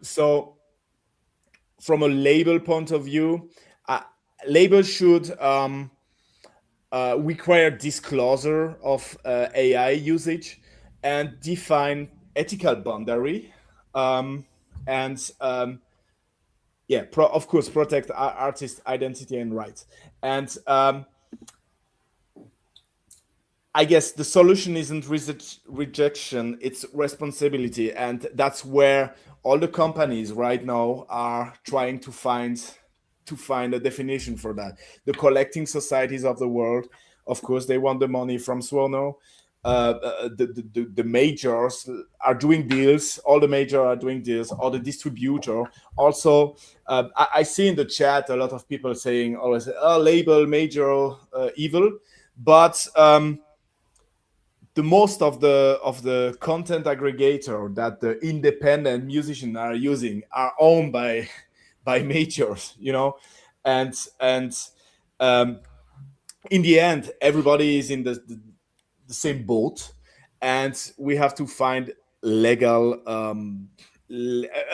C: So from a label point of view, labels should require disclosure of AI usage and define ethical boundary, and of course, protect artist identity and rights. And I guess the solution isn't rejection, it's responsibility. And that's where all the companies right now are trying to find a definition for that. The collecting societies of the world, of course, they want the money from Swarno. The majors are doing deals. All the majors are doing deals. Or the distributor. Also, I see in the chat a lot of people saying always, label major evil. But the most of the content aggregator that the independent musicians are using are owned by majors, and in the end, everybody is in the same boat, and we have to find legal a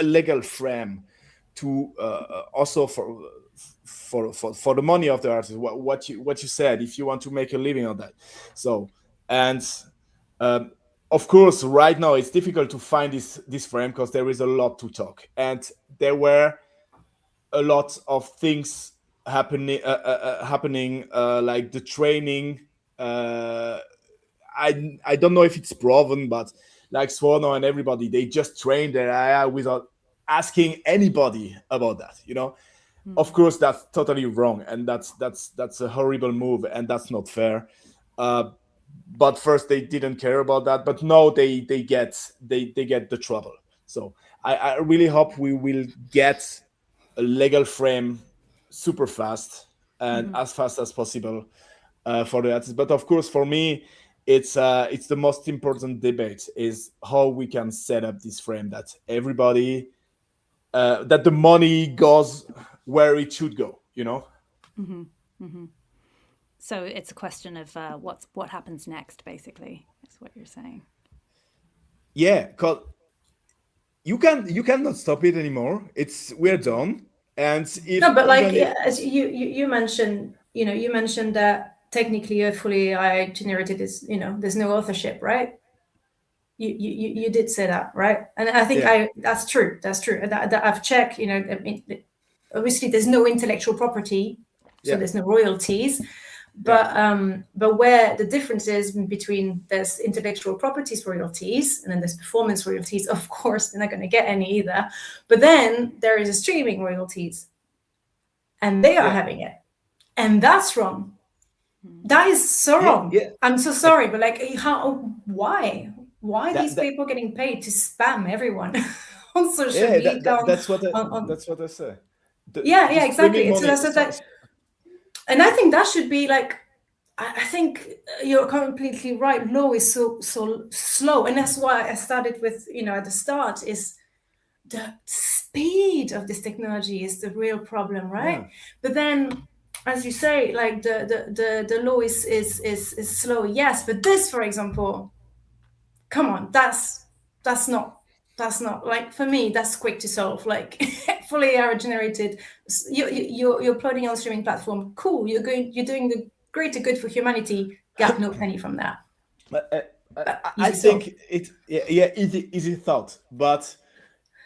C: legal frame to also for the money of the artist. What you said, if you want to make a living on that. So and of course, right now it's difficult to find this frame because there is a lot to talk, and there were a lot of things happening, like the training. I don't know if it's proven, but like Swarno and everybody, they just train their AI without asking anybody about that. Of course, that's totally wrong, and that's a horrible move, and that's not fair. But first they didn't care about that, but now they get the trouble. So I really hope we will get a legal frame super fast and as fast as possible for the artists. But of course, for me, it's the most important debate is how we can set up this frame that everybody that the money goes where it should go.
A: So it's a question of what happens next, basically, is what you're saying.
C: Yeah, because you cannot stop it anymore. We're done. And if
B: no, but as you mentioned, you mentioned that technically a fully AI generated is, there's no authorship, right? You did say that, right? And I think that's true. That's true. That I've checked. I mean, obviously there's no intellectual property, so there's no royalties. But where the difference is between there's intellectual properties royalties and then there's performance royalties, of course they're not going to get any either. But then there is a streaming royalties, and they are having it, and that's wrong. That is so wrong. I'm so sorry, but why these people getting paid to spam everyone on social media?
C: That's what I say.
B: Exactly. And I think that should be I think you're completely right. Law is so slow, and that's why I started with at the start is the speed of this technology is the real problem, right? But then as you say, like the law is slow, yes, but this, for example, come on, that's not like, for me, that's quick to solve. Like fully AI generated, you're uploading on a streaming platform, cool, you're doing the greater good for humanity, got no penny from that.
C: I think it, easy thought, but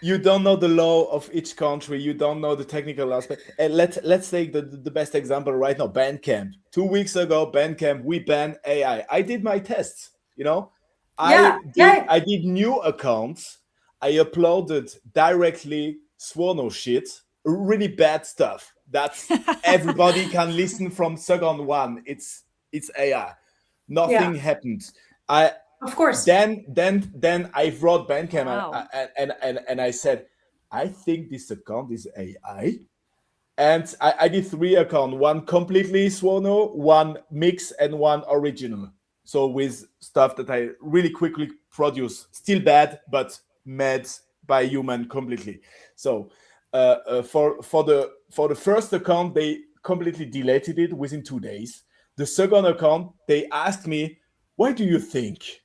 C: you don't know the law of each country. You don't know the technical aspect. And let's take the best example right now. Bandcamp. 2 weeks ago, Bandcamp, we banned AI. I did my tests. I did new accounts. I uploaded directly Swono shit, really bad stuff that everybody can listen from second one. It's AI. Nothing happened.
B: Of course.
C: Then I wrote Bandcamp and I said, I think this account is AI. And I did 3 accounts, one completely Swono, one mix, and one original. So with stuff that I really quickly produce, still bad, but made by human completely. So for the first account, they completely deleted it within 2 days. The second account, they asked me, what do you think?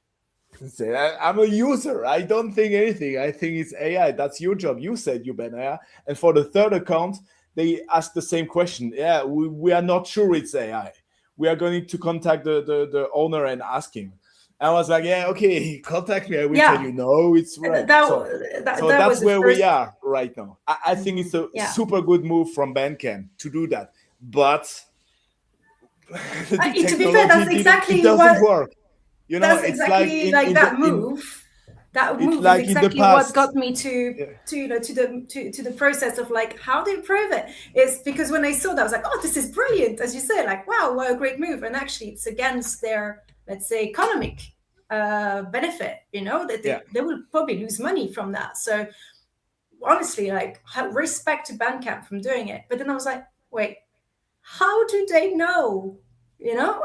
C: I'm a user. I don't think anything. I think it's AI. That's your job. You said you ban AI. And for the third account, they asked the same question. Yeah, we are not sure it's AI. We are going to contact the owner and ask him. I was like, yeah, okay, contact me. I will tell you, no, it's right. So that's where we are right now. I think it's a super good move from Bandcamp to do that. But
B: to be fair, that's exactly
C: it doesn't work.
B: That's exactly like that move. That move is exactly what got me to the process of like, how do you prove it? It's because when I saw that, I was like, oh, this is brilliant, as you say, like, wow, what a great move. And actually, it's against their, let's say, economic benefit. That they will probably lose money from that. So honestly, like, respect to Bandcamp from doing it. But then I was like, wait, how do they know?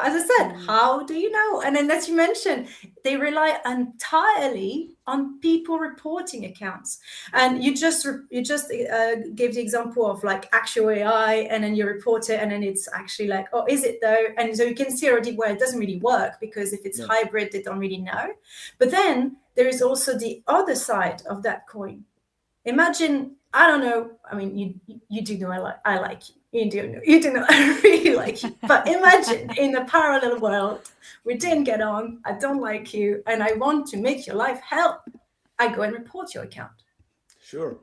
B: As I said, how do you know? And then, as you mentioned, they rely entirely on people reporting accounts. And you just gave the example of like actual AI, and then you report it, and then it's actually like, oh, is it though? And so you can see already where it doesn't really work, because if it's hybrid, they don't really know. But then there is also the other side of that coin. Imagine, I don't know. I mean, you do know I like you. You do know I really like you. But imagine in a parallel world, we didn't get on. I don't like you, and I want to make your life hell. I go and report your account.
C: Sure.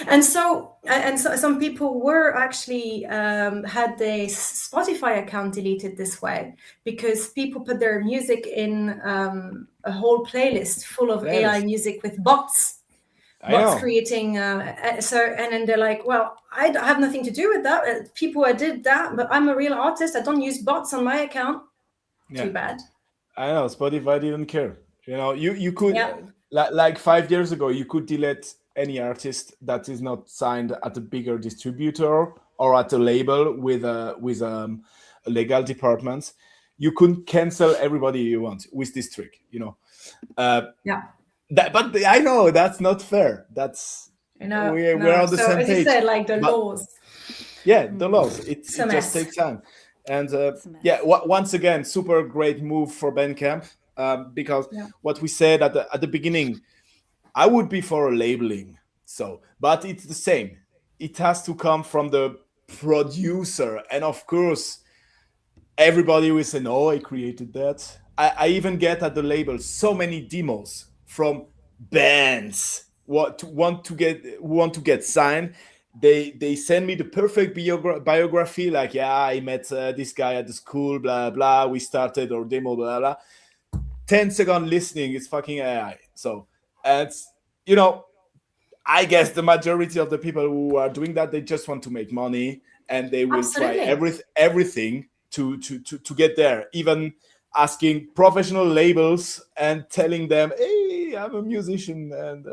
B: And so some people were actually had their Spotify account deleted this way, because people put their music in a whole playlist full of AI music with bots. Bots creating and then they're like, well, I have nothing to do with that. People did that, but I'm a real artist. I don't use bots on my account. Too bad.
C: I know, Spotify didn't care. You could like 5 years ago, you could delete any artist that is not signed at a bigger distributor or at a label with a legal department. You could cancel everybody you want with this trick. But I know that's not fair. That's we're on the same page.
B: As you said, like the laws.
C: Yeah, the laws. It just takes time. And once again, super great move for Bandcamp, because what we said at the beginning, I would be for a labeling. But it's the same. It has to come from the producer, and of course, everybody will say, "No, I created that." I even get at the label so many demos from bands who want to get signed. They send me the perfect biography, like, I met this guy at the school, blah blah, we started our demo, blah blah. 10-second listening is fucking AI. So it's I guess the majority of the people who are doing that, they just want to make money, and they will try everything to get there, even asking professional labels and telling them, hey, I'm a musician, and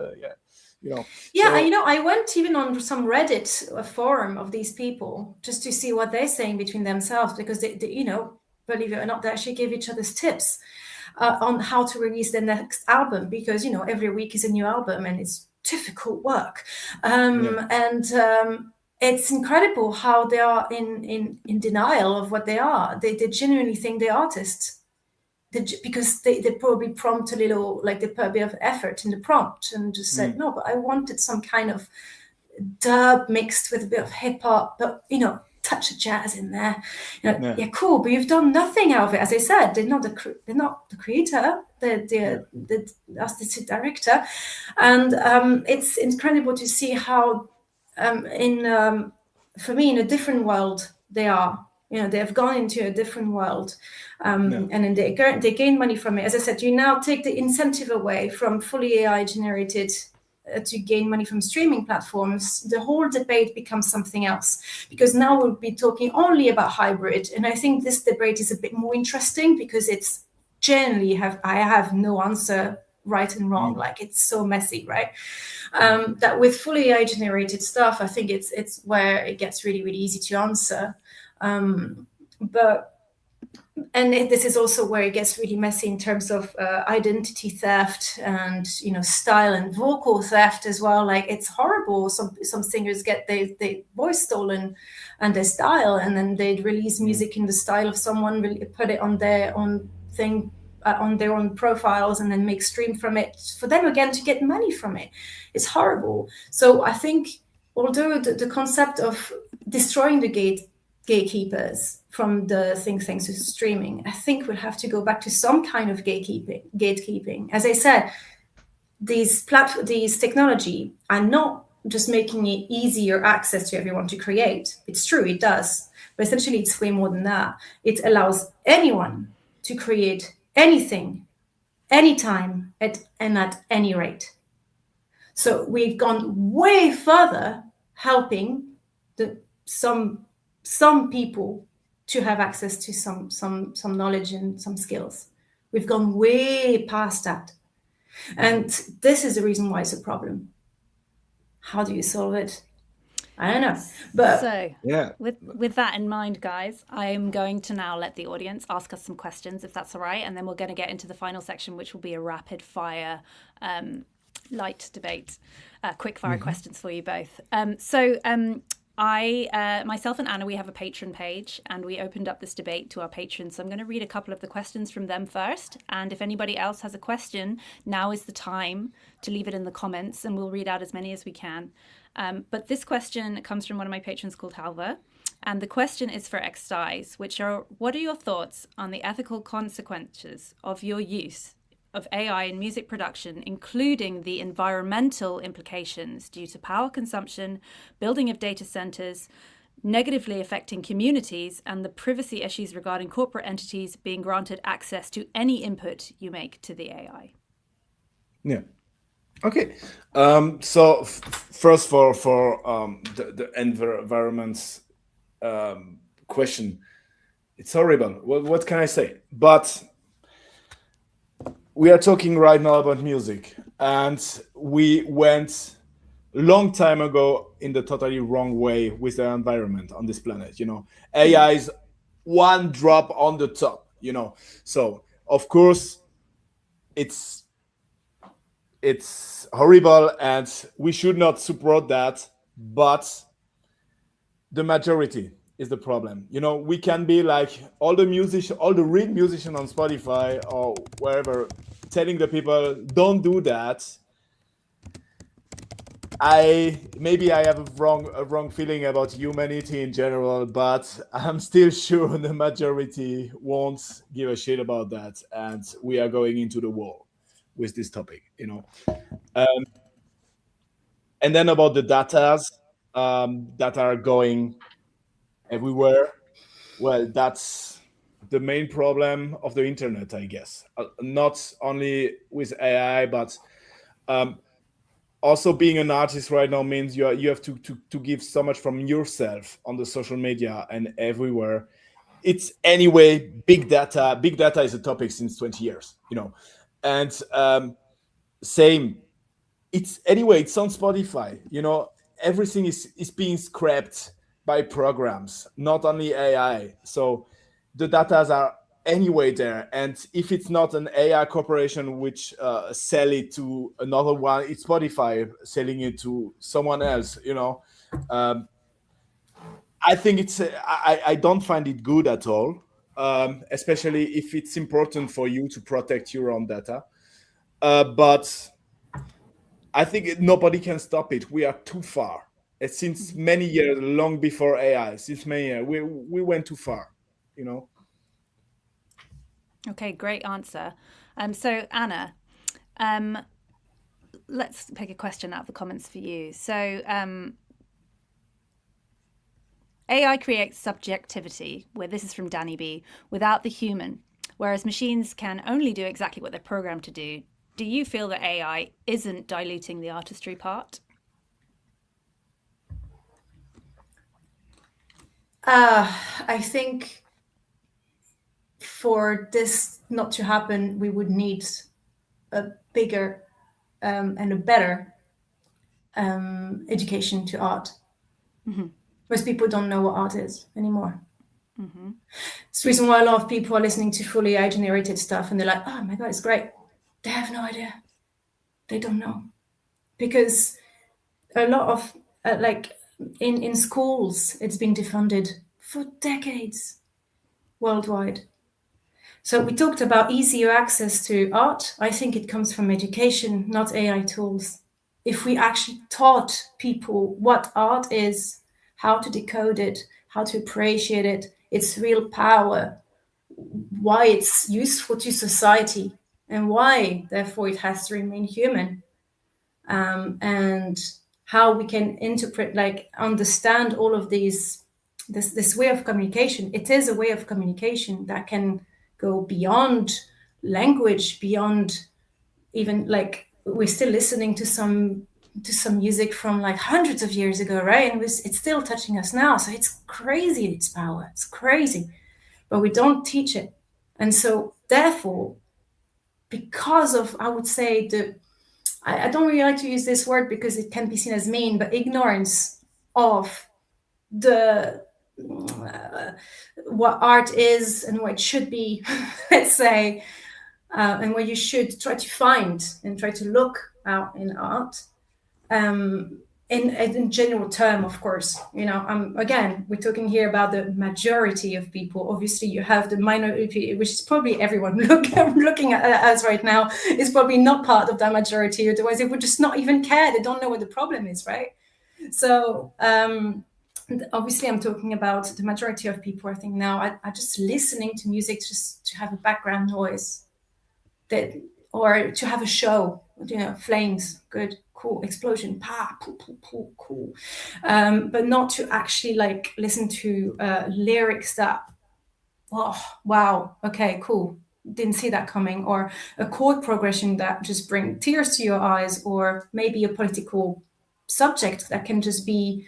B: I went even on some Reddit forum of these people just to see what they're saying between themselves, because they believe it or not, they actually give each other's tips on how to release their next album, because every week is a new album and it's difficult work, and it's incredible how they are in denial of what they are. They genuinely think they're artists. Because they probably prompt a little, like they put a bit of effort in the prompt and just said, no, but I wanted some kind of dub mixed with a bit of hip hop, but touch of jazz in there. Yeah, cool. But you've done nothing out of it. As I said, they're not the creator. They're the artistic director, and it's incredible to see how for me in a different world they are. They have gone into a different world, and then they gain money from it. As I said, you now take the incentive away from fully AI generated to gain money from streaming platforms. The whole debate becomes something else, because now we'll be talking only about hybrid. And I think this debate is a bit more interesting because it's generally I have no answer right and wrong. Like it's so messy, right? That with fully AI generated stuff, I think it's where it gets really, really easy to answer. This is also where it gets really messy in terms of identity theft and style and vocal theft as well. Like it's horrible. Some singers get their voice stolen and their style, and then they'd release music in the style of someone, put it on their own thing, on their own profiles, and then make stream from it for them again to get money from it. It's horrible. So I think although the concept of destroying the gatekeepers from the thanks to streaming, I think we'll have to go back to some kind of gatekeeping. As I said, these technology are not just making it easier access to everyone to create. It's true, it does, but essentially it's way more than that. It allows anyone to create anything, anytime, at any rate. So we've gone way further helping some people to have access to some knowledge and some skills. We've gone way past that. And this is the reason why it's a problem. How do you solve it? I don't know. But
A: so with that in mind, guys, I'm going to now let the audience ask us some questions, if that's all right. And then we're going to get into the final section, which will be a rapid fire light debate, quick fire questions for you both. I, myself and Anna, we have a patron page, and we opened up this debate to our patrons. So I'm going to read a couple of the questions from them first. And if anybody else has a question, now is the time to leave it in the comments, and we'll read out as many as we can. But this question comes from one of my patrons called Halva. And the question is for Extize, which are, what are your thoughts on the ethical consequences of your use of AI in music production, including the environmental implications due to power consumption, building of data centers, negatively affecting communities, and the privacy issues regarding corporate entities being granted access to any input you make to the AI?
C: Yeah. Okay. So first for the environment's question, it's horrible. What can I say? But we are talking right now about music, and we went long time ago in the totally wrong way with the environment on this planet. AI is one drop on the top. So of course it's horrible, and we should not support that. But the majority is the problem. We can be like all the real musicians on Spotify or wherever, telling the people don't do that. Maybe I have a wrong feeling about humanity in general, but I'm still sure the majority won't give a shit about that, and we are going into the war with this topic. And then about the data that are going everywhere. Well, that's the main problem of the internet, I guess. Not only with AI, but also being an artist right now means you have to give so much from yourself on the social media and everywhere. It's anyway big data. Big data is a topic since 20 years, and same. It's on Spotify. Everything is being scrapped by programs, not only AI. So the data are anyway there, and if it's not an AI corporation which sell it to another one, it's Spotify selling it to someone else. I think I don't find it good at all, especially if it's important for you to protect your own data. But I think nobody can stop it. We are too far. Since many years, long before AI, since many years, we went too far, you know.
A: Okay, great answer. So Anna, let's pick a question out of the comments for you. So AI creates subjectivity, where this is from Danny B, without the human, whereas machines can only do exactly what they're programmed to do. Do you feel that AI isn't diluting the artistry part?
B: I think for this not to happen, we would need a bigger and a better education to art. Most people don't know what art is anymore. It's the reason why a lot of people are listening to fully AI generated stuff and they're like, oh my God, it's great. They have no idea. They don't know. Because a lot of, like in schools, it's been defunded for decades worldwide. So we talked about easier access to art. I think it comes from education, not AI tools. If we actually taught people what art is, how to decode it, how to appreciate it, its real power, why it's useful to society, and why, therefore, it has to remain human, and how we can interpret, like, understand all of these, this way of communication. It is a way of communication that can go beyond language, beyond even, like, we're still listening to some music from like hundreds of years ago, right? And it's still touching us now. So it's crazy, its power. It's crazy, but we don't teach it. And so therefore, because of, I would say, I don't really like to use this word because it can be seen as mean, but ignorance of the what art is and what it should be, let's say, and what you should try to find and try to look out in art. In general term, of course, again, we're talking here about the majority of people. Obviously, you have the minority, which is probably everyone looking at us right now, is probably not part of that majority. Otherwise, they would just not even care. They don't know what the problem is, right? So obviously, I'm talking about the majority of people. I think now are just listening to music just to have a background noise, or to have a show, flames, good, cool, explosion, cool, but not to actually like listen to lyrics that, oh wow, okay, cool, didn't see that coming, or a chord progression that just bring tears to your eyes, or maybe a political subject that can just be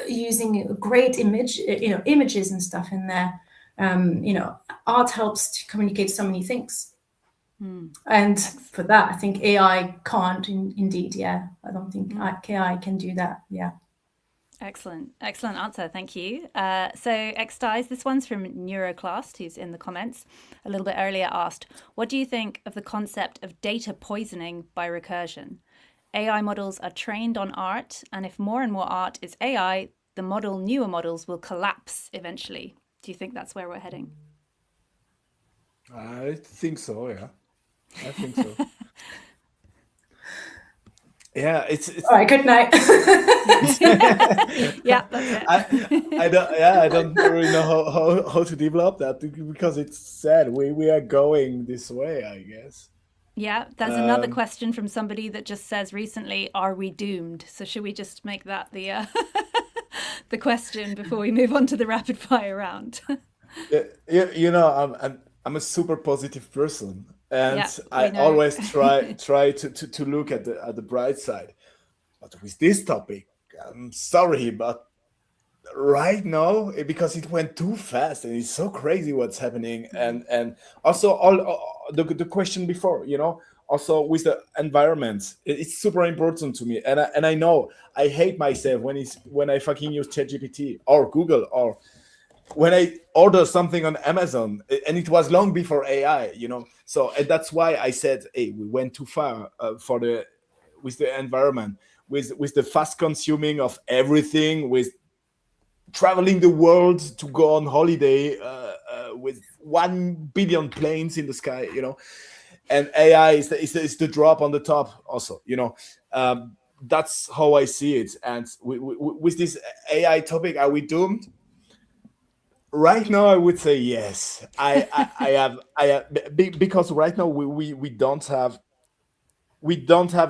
B: using great images and stuff in there. Art helps to communicate so many things. And for that, I think AI can't indeed. Yeah, I don't think AI can do that. Yeah.
A: Excellent answer. Thank you. So Extize, this one's from Neuroclast, who's in the comments a little bit earlier, asked, what do you think of the concept of data poisoning by recursion? AI models are trained on art, and if more and more art is AI, the newer models will collapse eventually. Do you think that's where we're heading?
C: I think so, yeah. I think so. Yeah, it's
B: all right. Good night.
A: Yeah, that's it.
C: I don't really know how to develop that, because it's sad. We are going this way, I guess.
A: Yeah, there's another question from somebody that just says recently, are we doomed? So should we just make that the the question before we move on to the rapid fire round?
C: I'm a super positive person, and
A: Yeah,
C: I always try to look at the bright side. But with this topic, I'm sorry, but right now, because it went too fast and it's so crazy what's happening, and also all the question before, also with the environment, it's super important to me, and I know I hate myself when I fucking use ChatGPT or Google, or when I order something on Amazon, and it was long before AI, So and that's why I said, hey, we went too far with the environment, with the fast consuming of everything, with traveling the world to go on holiday with 1 billion planes in the sky, and AI is the drop on the top also, that's how I see it. And with this AI topic, are we doomed? Right now, I would say yes. Because right now we don't have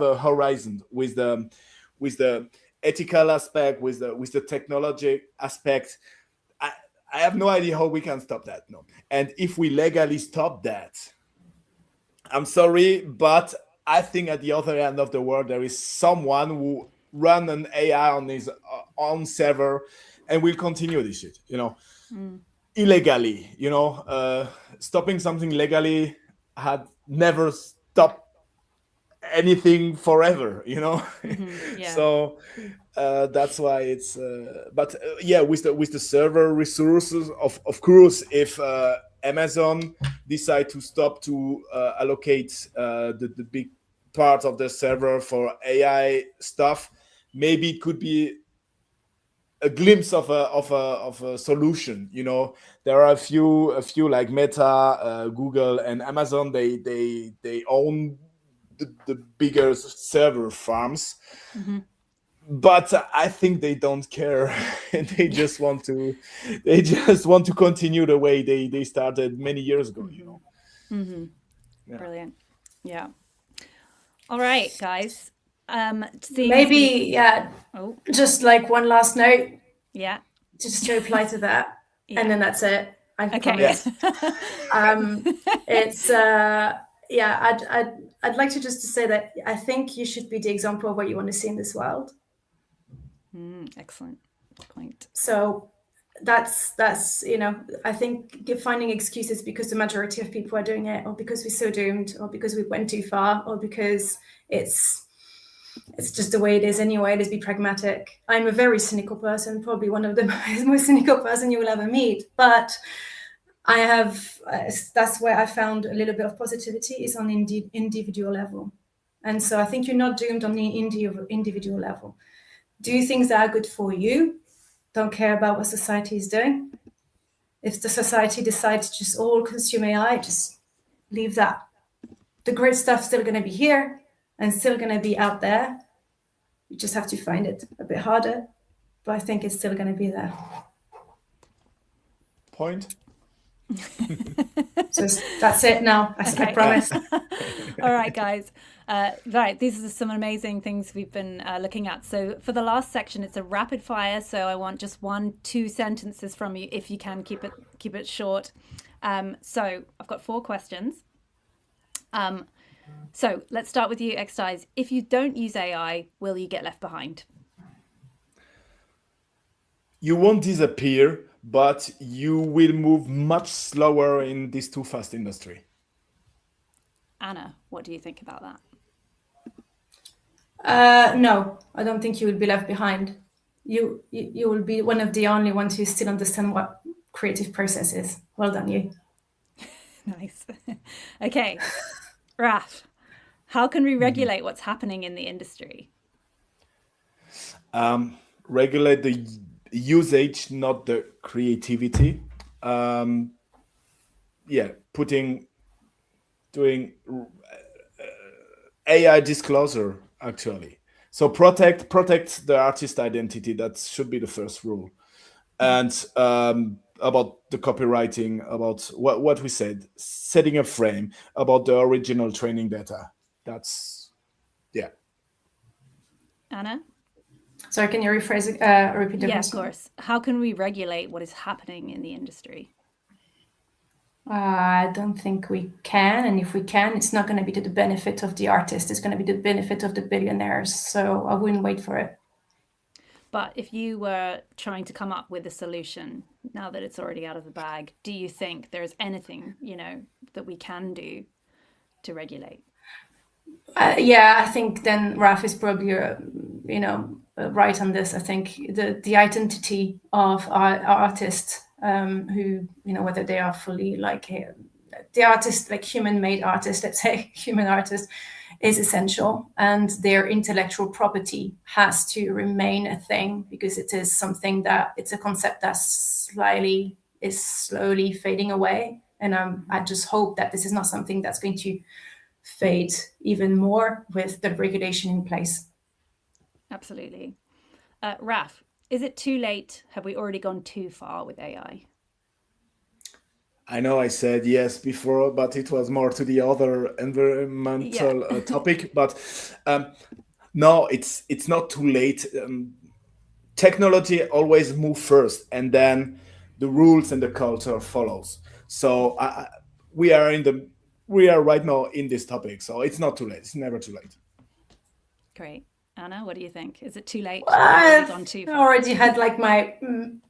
C: a horizon with the ethical aspect, with the technology aspect. I have no idea how we can stop that. No, and if we legally stop that, I'm sorry, but I think at the other end of the world there is someone who run an AI on his own server and will continue this shit. Illegally. Stopping something legally had never stopped anything forever.
A: Yeah.
C: So that's why it's but yeah, with the server resources, of course, if Amazon decide to stop to allocate the big part of the server for AI stuff, maybe it could be a glimpse of a solution. There are a few like Meta, Google, and Amazon. They own the bigger server farms. But I think they don't care. And they just want to continue the way they started many years ago.
A: Yeah. Brilliant. Yeah. All right, guys.
B: Maybe, yeah.
A: Oh.
B: Just like one last note.
A: Yeah.
B: Just to reply to that, and then that's it. I
A: promise.
B: It's I'd like to just to say that I think you should be the example of what you want to see in this world.
A: Excellent point.
B: So that's I think finding excuses because the majority of people are doing it, or because we're so doomed, or because we went too far, or because it's just the way it is anyway. Let's be pragmatic. I'm a very cynical person, probably one of the most cynical person you will ever meet, but I have that's where I found a little bit of positivity, is on the individual level. And so I think you're not doomed on the individual level. Do things that are good for you. Don't care about what society is doing. If the society decides to just all consume AI, just leave that. The great stuff's still going to be here and still going to be out there. You just have to find it a bit harder, but I think it's still going to be there.
C: Point.
B: So that's it now. I promise.
A: All right, guys. Right, these are some amazing things we've been looking at. So for the last section, it's a rapid fire. So I want just 1-2 sentences from you, if you can keep it short. So I've got 4 questions. So let's start with you, Extize. If you don't use AI, will you get left behind?
C: You won't disappear, but you will move much slower in this too fast industry.
A: Anna, what do you think about that?
B: No, I don't think you will be left behind. You will be one of the only ones who still understand what creative process is. Well done, you.
A: Nice. Okay, Raf, how can we regulate what's happening in the industry?
C: Regulate the usage, not the creativity. Doing AI disclosure, actually. So protect the artist identity. That should be the first rule. And about the copywriting, about what we said, setting a frame, about the original training data. That's, yeah.
B: Anna? Sorry, can you rephrase it? Repeat the question?
A: Yeah, of course. How can we regulate what is happening in the industry?
B: I don't think we can. And if we can, it's not going to be to the benefit of the artist. It's going to be the benefit of the billionaires. So I wouldn't wait for it.
A: But if you were trying to come up with a solution, now that it's already out of the bag, do you think there's anything, that we can do to regulate?
B: Yeah, I think then Raf is probably, right on this. I think the identity of our artists, who, whether they are fully like the artist, like human-made artist, let's say, human artist, is essential, and their intellectual property has to remain a thing, because it is something that it's a concept that is slowly fading away. And I just hope that this is not something that's going to fade even more with the regulation in place.
A: Absolutely. Raf, is it too late? Have we already gone too far with AI?
C: I know I said yes before, but it was more to the other environmental topic. But no, it's not too late. Technology always move first, and then the rules and the culture follows. So we are right now in this topic. So it's not too late. It's never too late.
A: Great. Anna, what do you think? Is it too late? Have we already gone too far?
B: I already had like my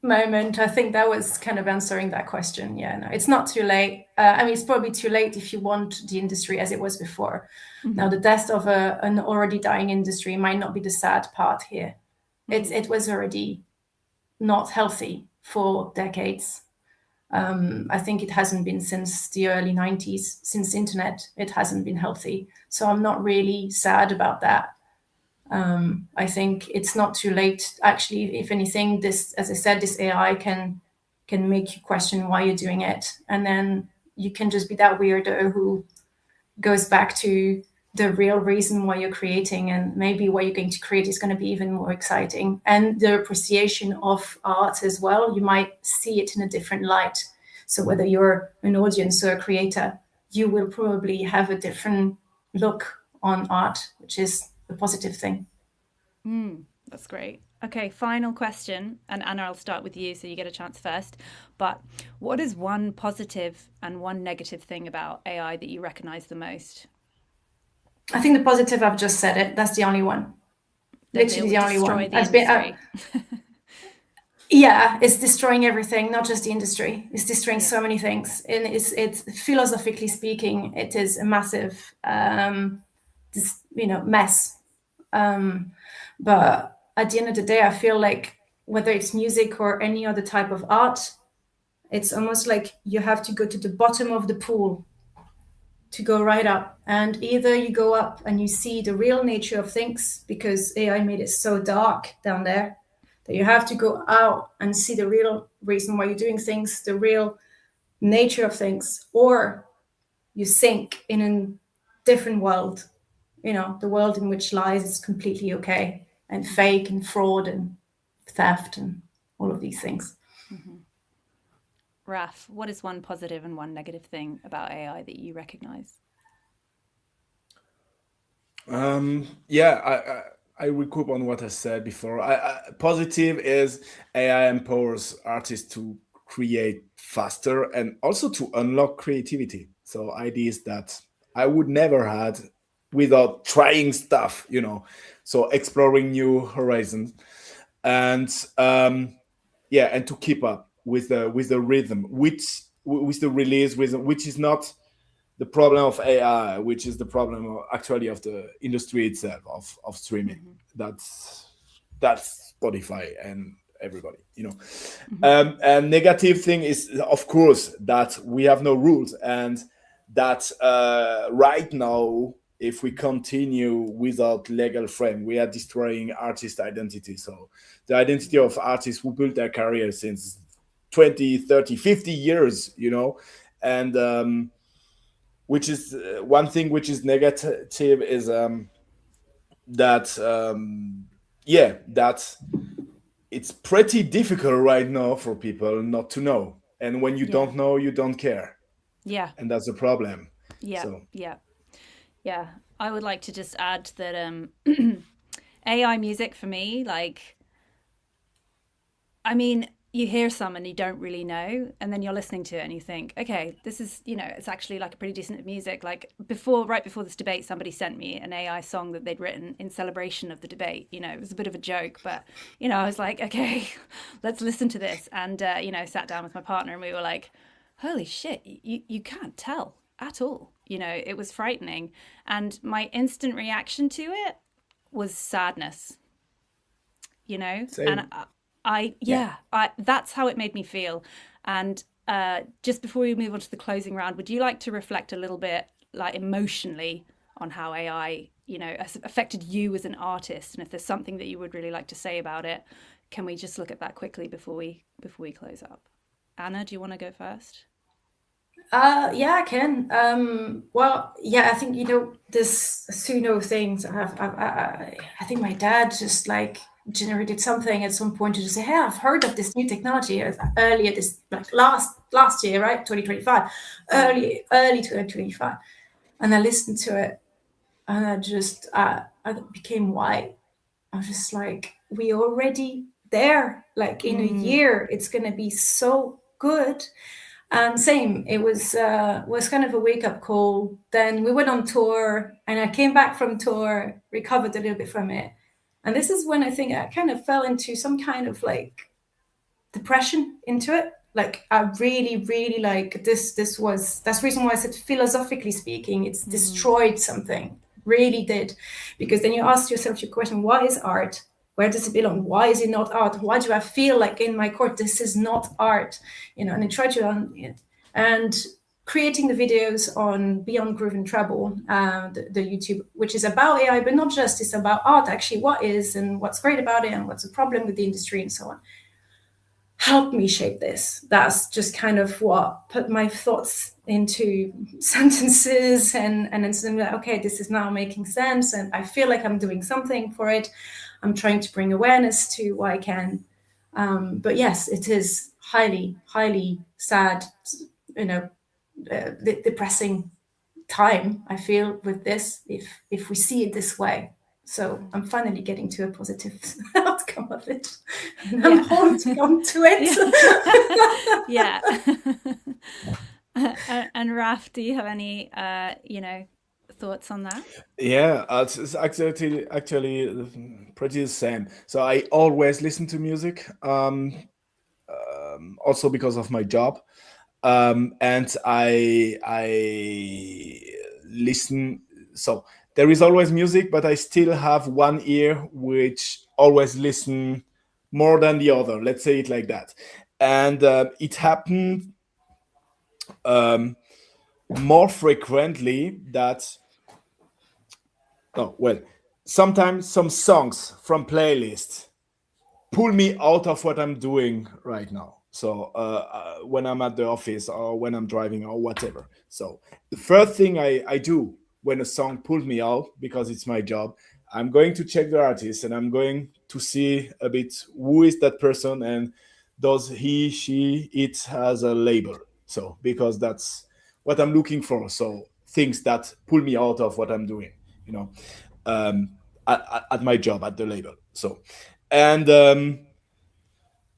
B: moment. I think that was kind of answering that question. Yeah, no, it's not too late. I mean, it's probably too late if you want the industry as it was before. Now, the death of an already dying industry might not be the sad part here. It was already not healthy for decades. I think it hasn't been since the early 90s, since internet, it hasn't been healthy. So I'm not really sad about that. I think it's not too late. Actually, if anything, this, as I said, this AI can make you question why you're doing it. And then you can just be that weirdo who goes back to the real reason why you're creating, and maybe what you're going to create is going to be even more exciting. And the appreciation of art as well, you might see it in a different light. So whether you're an audience or a creator, you will probably have a different look on art, which is a positive thing.
A: That's great. Okay, final question. And Anna, I'll start with you so you get a chance first. But what is one positive and one negative thing about AI that you recognize the most?
B: I think the positive, I've just said it. That's the only one. Literally the only one.
A: The industry.
B: Yeah, it's destroying everything, not just the industry. It's destroying so many things. And it's philosophically speaking, it is a massive, mess. But at the end of the day, I feel like whether it's music or any other type of art, it's almost like you have to go to the bottom of the pool to go right up. And either you go up and you see the real nature of things, because AI made it so dark down there that you have to go out and see the real reason why you're doing things, the real nature of things, or you sink in a different world, the world in which lies is completely okay, and fake and fraud and theft and all of these things.
A: Raf, what is one positive and one negative thing about AI that you recognize?
C: I recoup on what I said before. Positive is AI empowers artists to create faster and also to unlock creativity. So ideas that I would never had without trying stuff, So exploring new horizons, and and to keep up with the rhythm, with the release rhythm, which is not the problem of AI, which is the problem actually of the industry itself of streaming. That's Spotify and everybody, And negative thing is, of course, that we have no rules, and that right now, if we continue without legal frame, we are destroying artist identity. So the identity of artists who built their career since 20, 30, 50 years, and which is one thing which is negative is that it's pretty difficult right now for people not to know. And when you don't know, you don't care.
A: Yeah.
C: And that's a problem.
A: Yeah. I would like to just add that AI music for me, you hear some and you don't really know, and then you're listening to it and you think, okay, this is, it's actually like a pretty decent music. Like right before this debate, somebody sent me an AI song that they'd written in celebration of the debate. It was a bit of a joke, but, I was like, okay, let's listen to this. And, sat down with my partner and we were like, holy shit, you can't tell at all. It was frightening. And my instant reaction to it was sadness,
C: Same.
A: And that's how it made me feel. And just before we move on to the closing round, would you like to reflect a little bit, like emotionally, how AI, has affected you as an artist, and if there's something that you would really like to say about it. Can we just look at that quickly before we close up? Anna, do you want to go first?
B: Yeah, I can. Well, yeah, I think this Suno things. I think my dad just like generated something at some point to just say, "Hey, I've heard of this new technology earlier this like last year, right? 2025, early 2025," and I listened to it, and I became white. I was just like, we already there. Like in a year, it's gonna be so good. And same, it was kind of a wake up call. Then we went on tour, and I came back from tour, recovered a little bit from it, and this is when I think I kind of fell into some kind of like depression into it. Like I really like this. That's the reason why I said philosophically speaking, it's destroyed something. Really did, because then you ask yourself your question: what is art? Where does it belong? Why is it not art? Why do I feel like in my court this is not art? And I try to and creating the videos on Beyond Groove and Treble, the YouTube, which is about AI, but not just. It's about art, actually, what is and what's great about it and what's the problem with the industry and so on. Helped me shape this. That's just kind of what put my thoughts into sentences and then something like, okay, this is now making sense, and I feel like I'm doing something for it. I'm trying to bring awareness to what I can. But yes, it is highly sad, depressing time, I feel, with this, if we see it this way. So I'm finally getting to a positive outcome of it, and I'm holding on to it.
A: Yeah. And Raf, do you have any thoughts on that?
C: Yeah, it's actually pretty the same. So I always listen to music, also because of my job, and I listen. So there is always music, but I still have one ear which always listen more than the other. Let's say it like that. And it happened more frequently that sometimes some songs from playlists pull me out of what I'm doing right now. So when I'm at the office or when I'm driving or whatever. So the first thing I do when a song pulls me out, because it's my job, I'm going to check the artist and I'm going to see a bit who is that person and does he, she, it has a label. So because that's what I'm looking for. So things that pull me out of what I'm doing, at my job at the label. So, and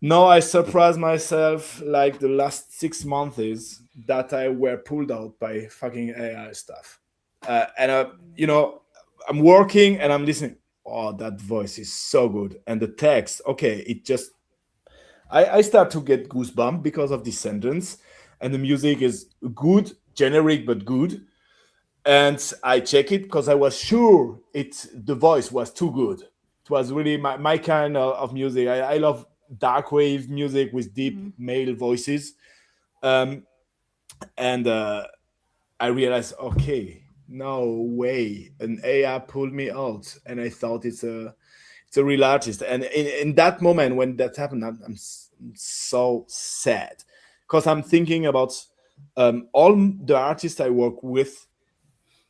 C: now I surprise myself like the last 6 months is that I were pulled out by fucking AI stuff. And I'm working and I'm listening. Oh, that voice is so good. And the text, okay, it just, I start to get goosebumps because of this sentence. And the music is good, generic, but good. And I check it because I was sure the voice was too good. It was really my kind of music. I love dark wave music with deep male voices. And I realized, okay, no way, an AI pulled me out, and I thought it's a real artist. And in that moment when that happened, I'm so sad because I'm thinking about all the artists I work with,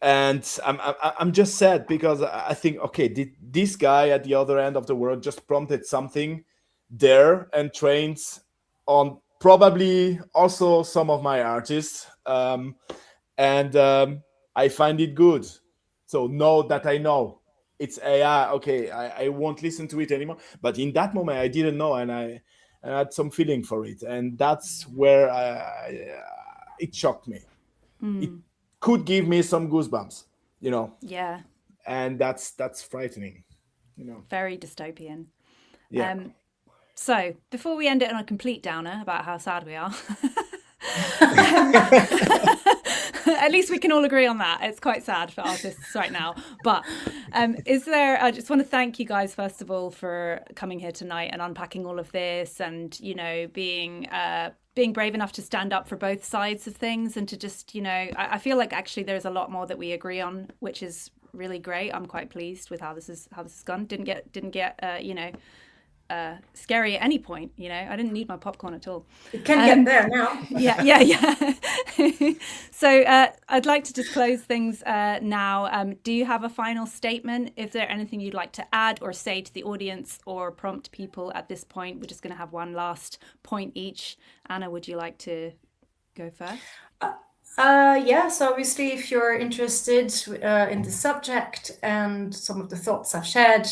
C: and I'm just sad because I think, okay, did this guy at the other end of the world just prompted something there and trains on probably also some of my artists, and I find it good. So know that I know it's AI. Okay, I won't listen to it anymore. But in that moment, I didn't know, and I had some feeling for it, and that's where it shocked me. It could give me some goosebumps,
A: Yeah.
C: and that's frightening,
A: Very dystopian.
C: Yeah.
A: So before we end it on a complete downer about how sad we are, at least we can all agree on that. It's quite sad for artists right now. But I just want to thank you guys, first of all, for coming here tonight and unpacking all of this and, being being brave enough to stand up for both sides of things, and to just, I feel like actually there's a lot more that we agree on, which is really great. I'm quite pleased with how this has gone. Didn't get scary at any point. I didn't need my popcorn at all.
B: It can get there now.
A: yeah. So I'd like to just close things now. Do you have a final statement? Is there anything you'd like to add or say to the audience or prompt people at this point? We're just going to have one last point each. Anna, would you like to go first?
B: So obviously, if you're interested in the subject and some of the thoughts I've shared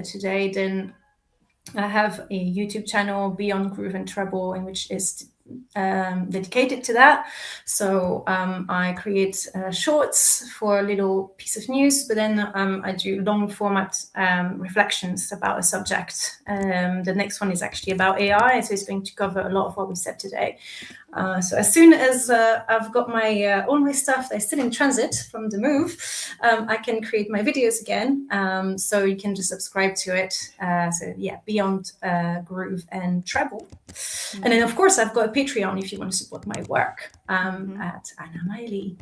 B: today, then I have a YouTube channel, Beyond Groove and Treble, in which is dedicated to that. So I create shorts for a little piece of news, but then I do long format reflections about a subject. The next one is actually about AI, so it's going to cover a lot of what we said today. So as soon as I've got my all my stuff that's still in transit from the move, I can create my videos again. So you can just subscribe to it. Beyond Groove and Treble. And then of course I've got a Patreon if you want to support my work at Anna Mylee.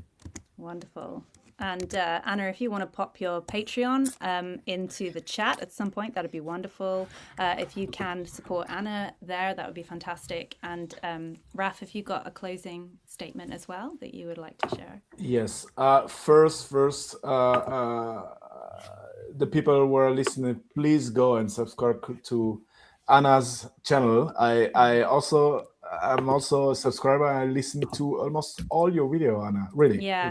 A: Wonderful. And Anna, if you want to pop your Patreon into the chat at some point, that'd be wonderful. If you can support Anna there, that would be fantastic. And Raf, if you got a closing statement as well that you would like to share.
C: Yes. First, the people who are listening, please go and subscribe to Anna's channel. I'm also a subscriber. I listen to almost all your video, Anna. Really.
A: Yeah.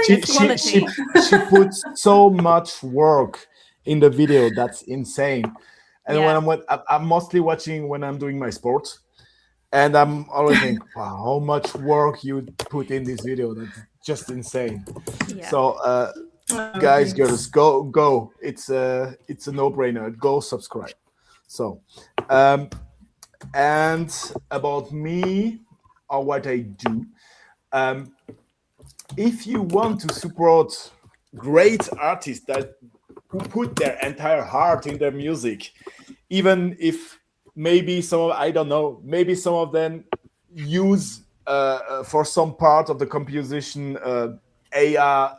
C: She puts so much work in the video. That's insane. And when I'm mostly watching when I'm doing my sport, and I'm always thinking, wow, how much work you put in this video. That's just insane. Yeah. So, guys, girls, go. It's a no-brainer. Go subscribe. So, and about me or what I do, if you want to support great artists who put their entire heart in their music, even if maybe some of them use for some part of the composition AI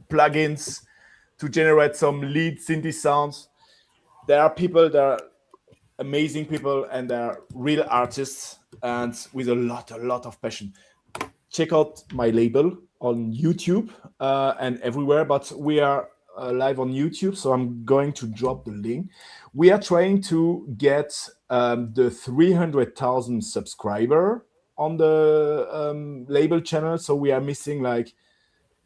C: plugins to generate some lead synthi sounds. There are people that are amazing people and they're real artists and with a lot of passion. Check out my label on YouTube and everywhere, but we are live on YouTube, so I'm going to drop the link. We are trying to get the 300,000 subscriber on the label channel, so we are missing like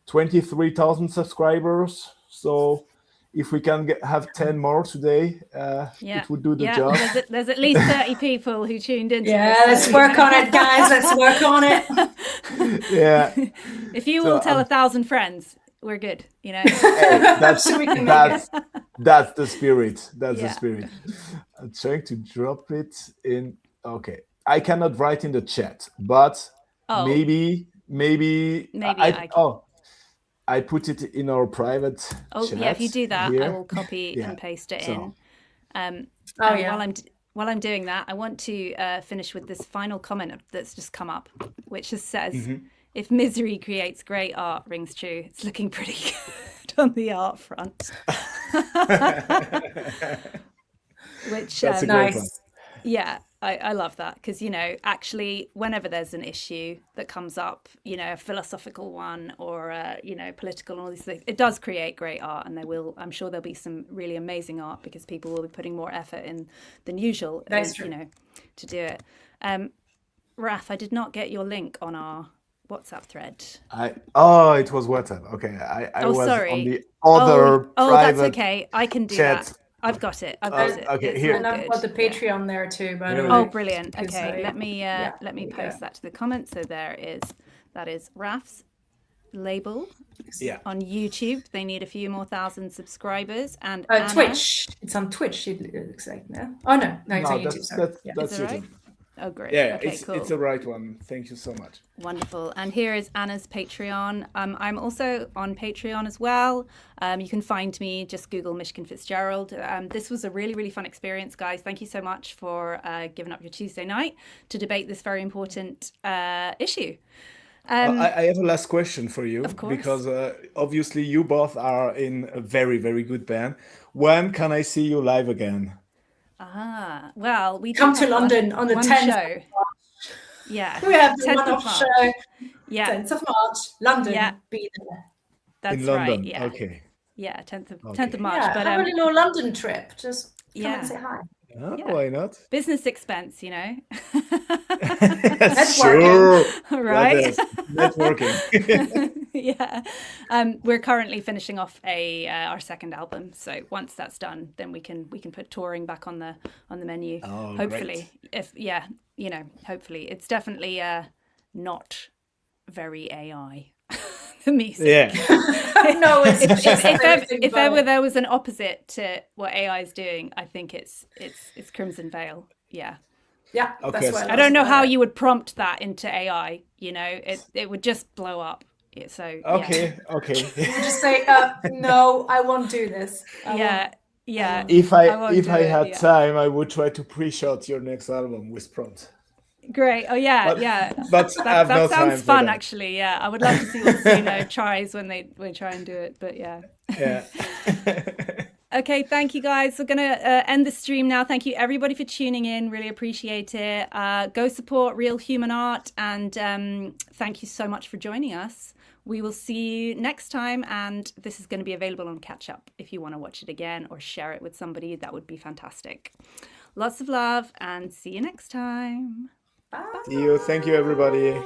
C: 23,000 subscribers. So if we can have 10 more today, it would do the job.
A: There's at least 30 people who tuned in.
B: Let's work on it, guys. Let's work on it.
C: Yeah.
A: If you will tell 1,000 friends, we're good. Hey,
C: that's the spirit. That's the spirit. I'm trying to drop it in. Okay. I cannot write in the chat, but maybe I put it in our private chat.
A: Yeah, if you do that, I will copy and paste it in. While I'm doing that, I want to finish with this final comment that's just come up, which just says, if misery creates great art, rings true. It's looking pretty good on the art front. Which
C: that's a great one.
A: Yeah, I love that because, actually, whenever there's an issue that comes up, a philosophical one or, political and all these things, it does create great art. And I'm sure there'll be some really amazing art because people will be putting more effort in than usual, to do it. Raf, I did not get your link on our WhatsApp thread.
C: It was WhatsApp. Okay. I was
A: sorry.
C: on the other private
A: that's okay. I can do
C: chat.
A: that. I've got it. Okay,
B: here. And I've got the Patreon there too. By the way.
A: Oh, brilliant. Okay, let me post that to the comments. So that is Raf's label on YouTube. They need a few more thousand subscribers. And
B: Twitch. It's on Twitch. It looks like no. Oh no, it's on YouTube.
C: That's it.
A: Right? Oh, great.
C: Yeah,
A: Okay,
C: it's
A: cool.
C: it's the right one. Thank you so much.
A: Wonderful. And here is Anna's Patreon. I'm also on Patreon as well. You can find me, just Google Mishkin Fitzgerald. This was a really, really fun experience, guys. Thank you so much for giving up your Tuesday night to debate this very important issue.
C: I have a last question for you,
A: Of course.
C: because obviously you both are in a very, very good band. When can I see you live again?
A: Well, we do
B: Come to
A: have
B: London on the
A: one
B: 10th.
A: show. Yeah.
B: We have the
A: 10th of
B: one-off
A: March.
B: show.
A: Yeah,
B: 10th of March, London.
A: Yeah.
B: Be there.
A: that's
C: In
A: right.
C: London.
A: Yeah.
C: Okay.
A: Yeah, 10th of
C: Okay.
A: March.
B: Yeah,
A: But
B: have a little London trip. Just come
A: yeah.
B: and say hi.
A: Yeah.
C: Why not?
A: business expense, you know.
C: Sure.
A: Right?
C: Networking.
A: Yeah. We're currently finishing off our second album, so once that's done, then we can put touring back on the menu.
C: Oh,
A: hopefully.
C: great.
A: Hopefully. It's definitely not very AI. The music.
C: Yeah.
B: No, it's just everything
A: If
B: but
A: ever
B: it.
A: there was an opposite to what AI is doing, I think it's Crimson Veil. Yeah.
B: Yeah,
C: Okay,
B: that's what
C: so-
A: I don't know how you would prompt that into AI, you know, it would just blow up. Yeah, so yeah.
C: Okay.
B: You just say, no, I won't do this.
A: Yeah.
C: If
A: won't
C: I
A: do it,
C: had
A: yeah.
C: time, I would try to pre-shot your next album with prompt.
A: Great. Oh yeah,
C: But-
A: yeah.
C: But I have no
A: That
C: time
A: sounds
C: for
A: fun,
C: that.
A: actually. Yeah, I would love to see what Suno tries when they try and do it. But yeah.
C: Yeah.
A: Okay, thank you guys. We're going to end the stream now. Thank you everybody for tuning in. Really appreciate it. Go support real human art, and thank you so much for joining us. We will see you next time, and this is going to be available on Catch Up if you want to watch it again or share it with somebody. That would be fantastic. Lots of love, and see you next time.
B: Bye.
C: See you. Thank you, everybody.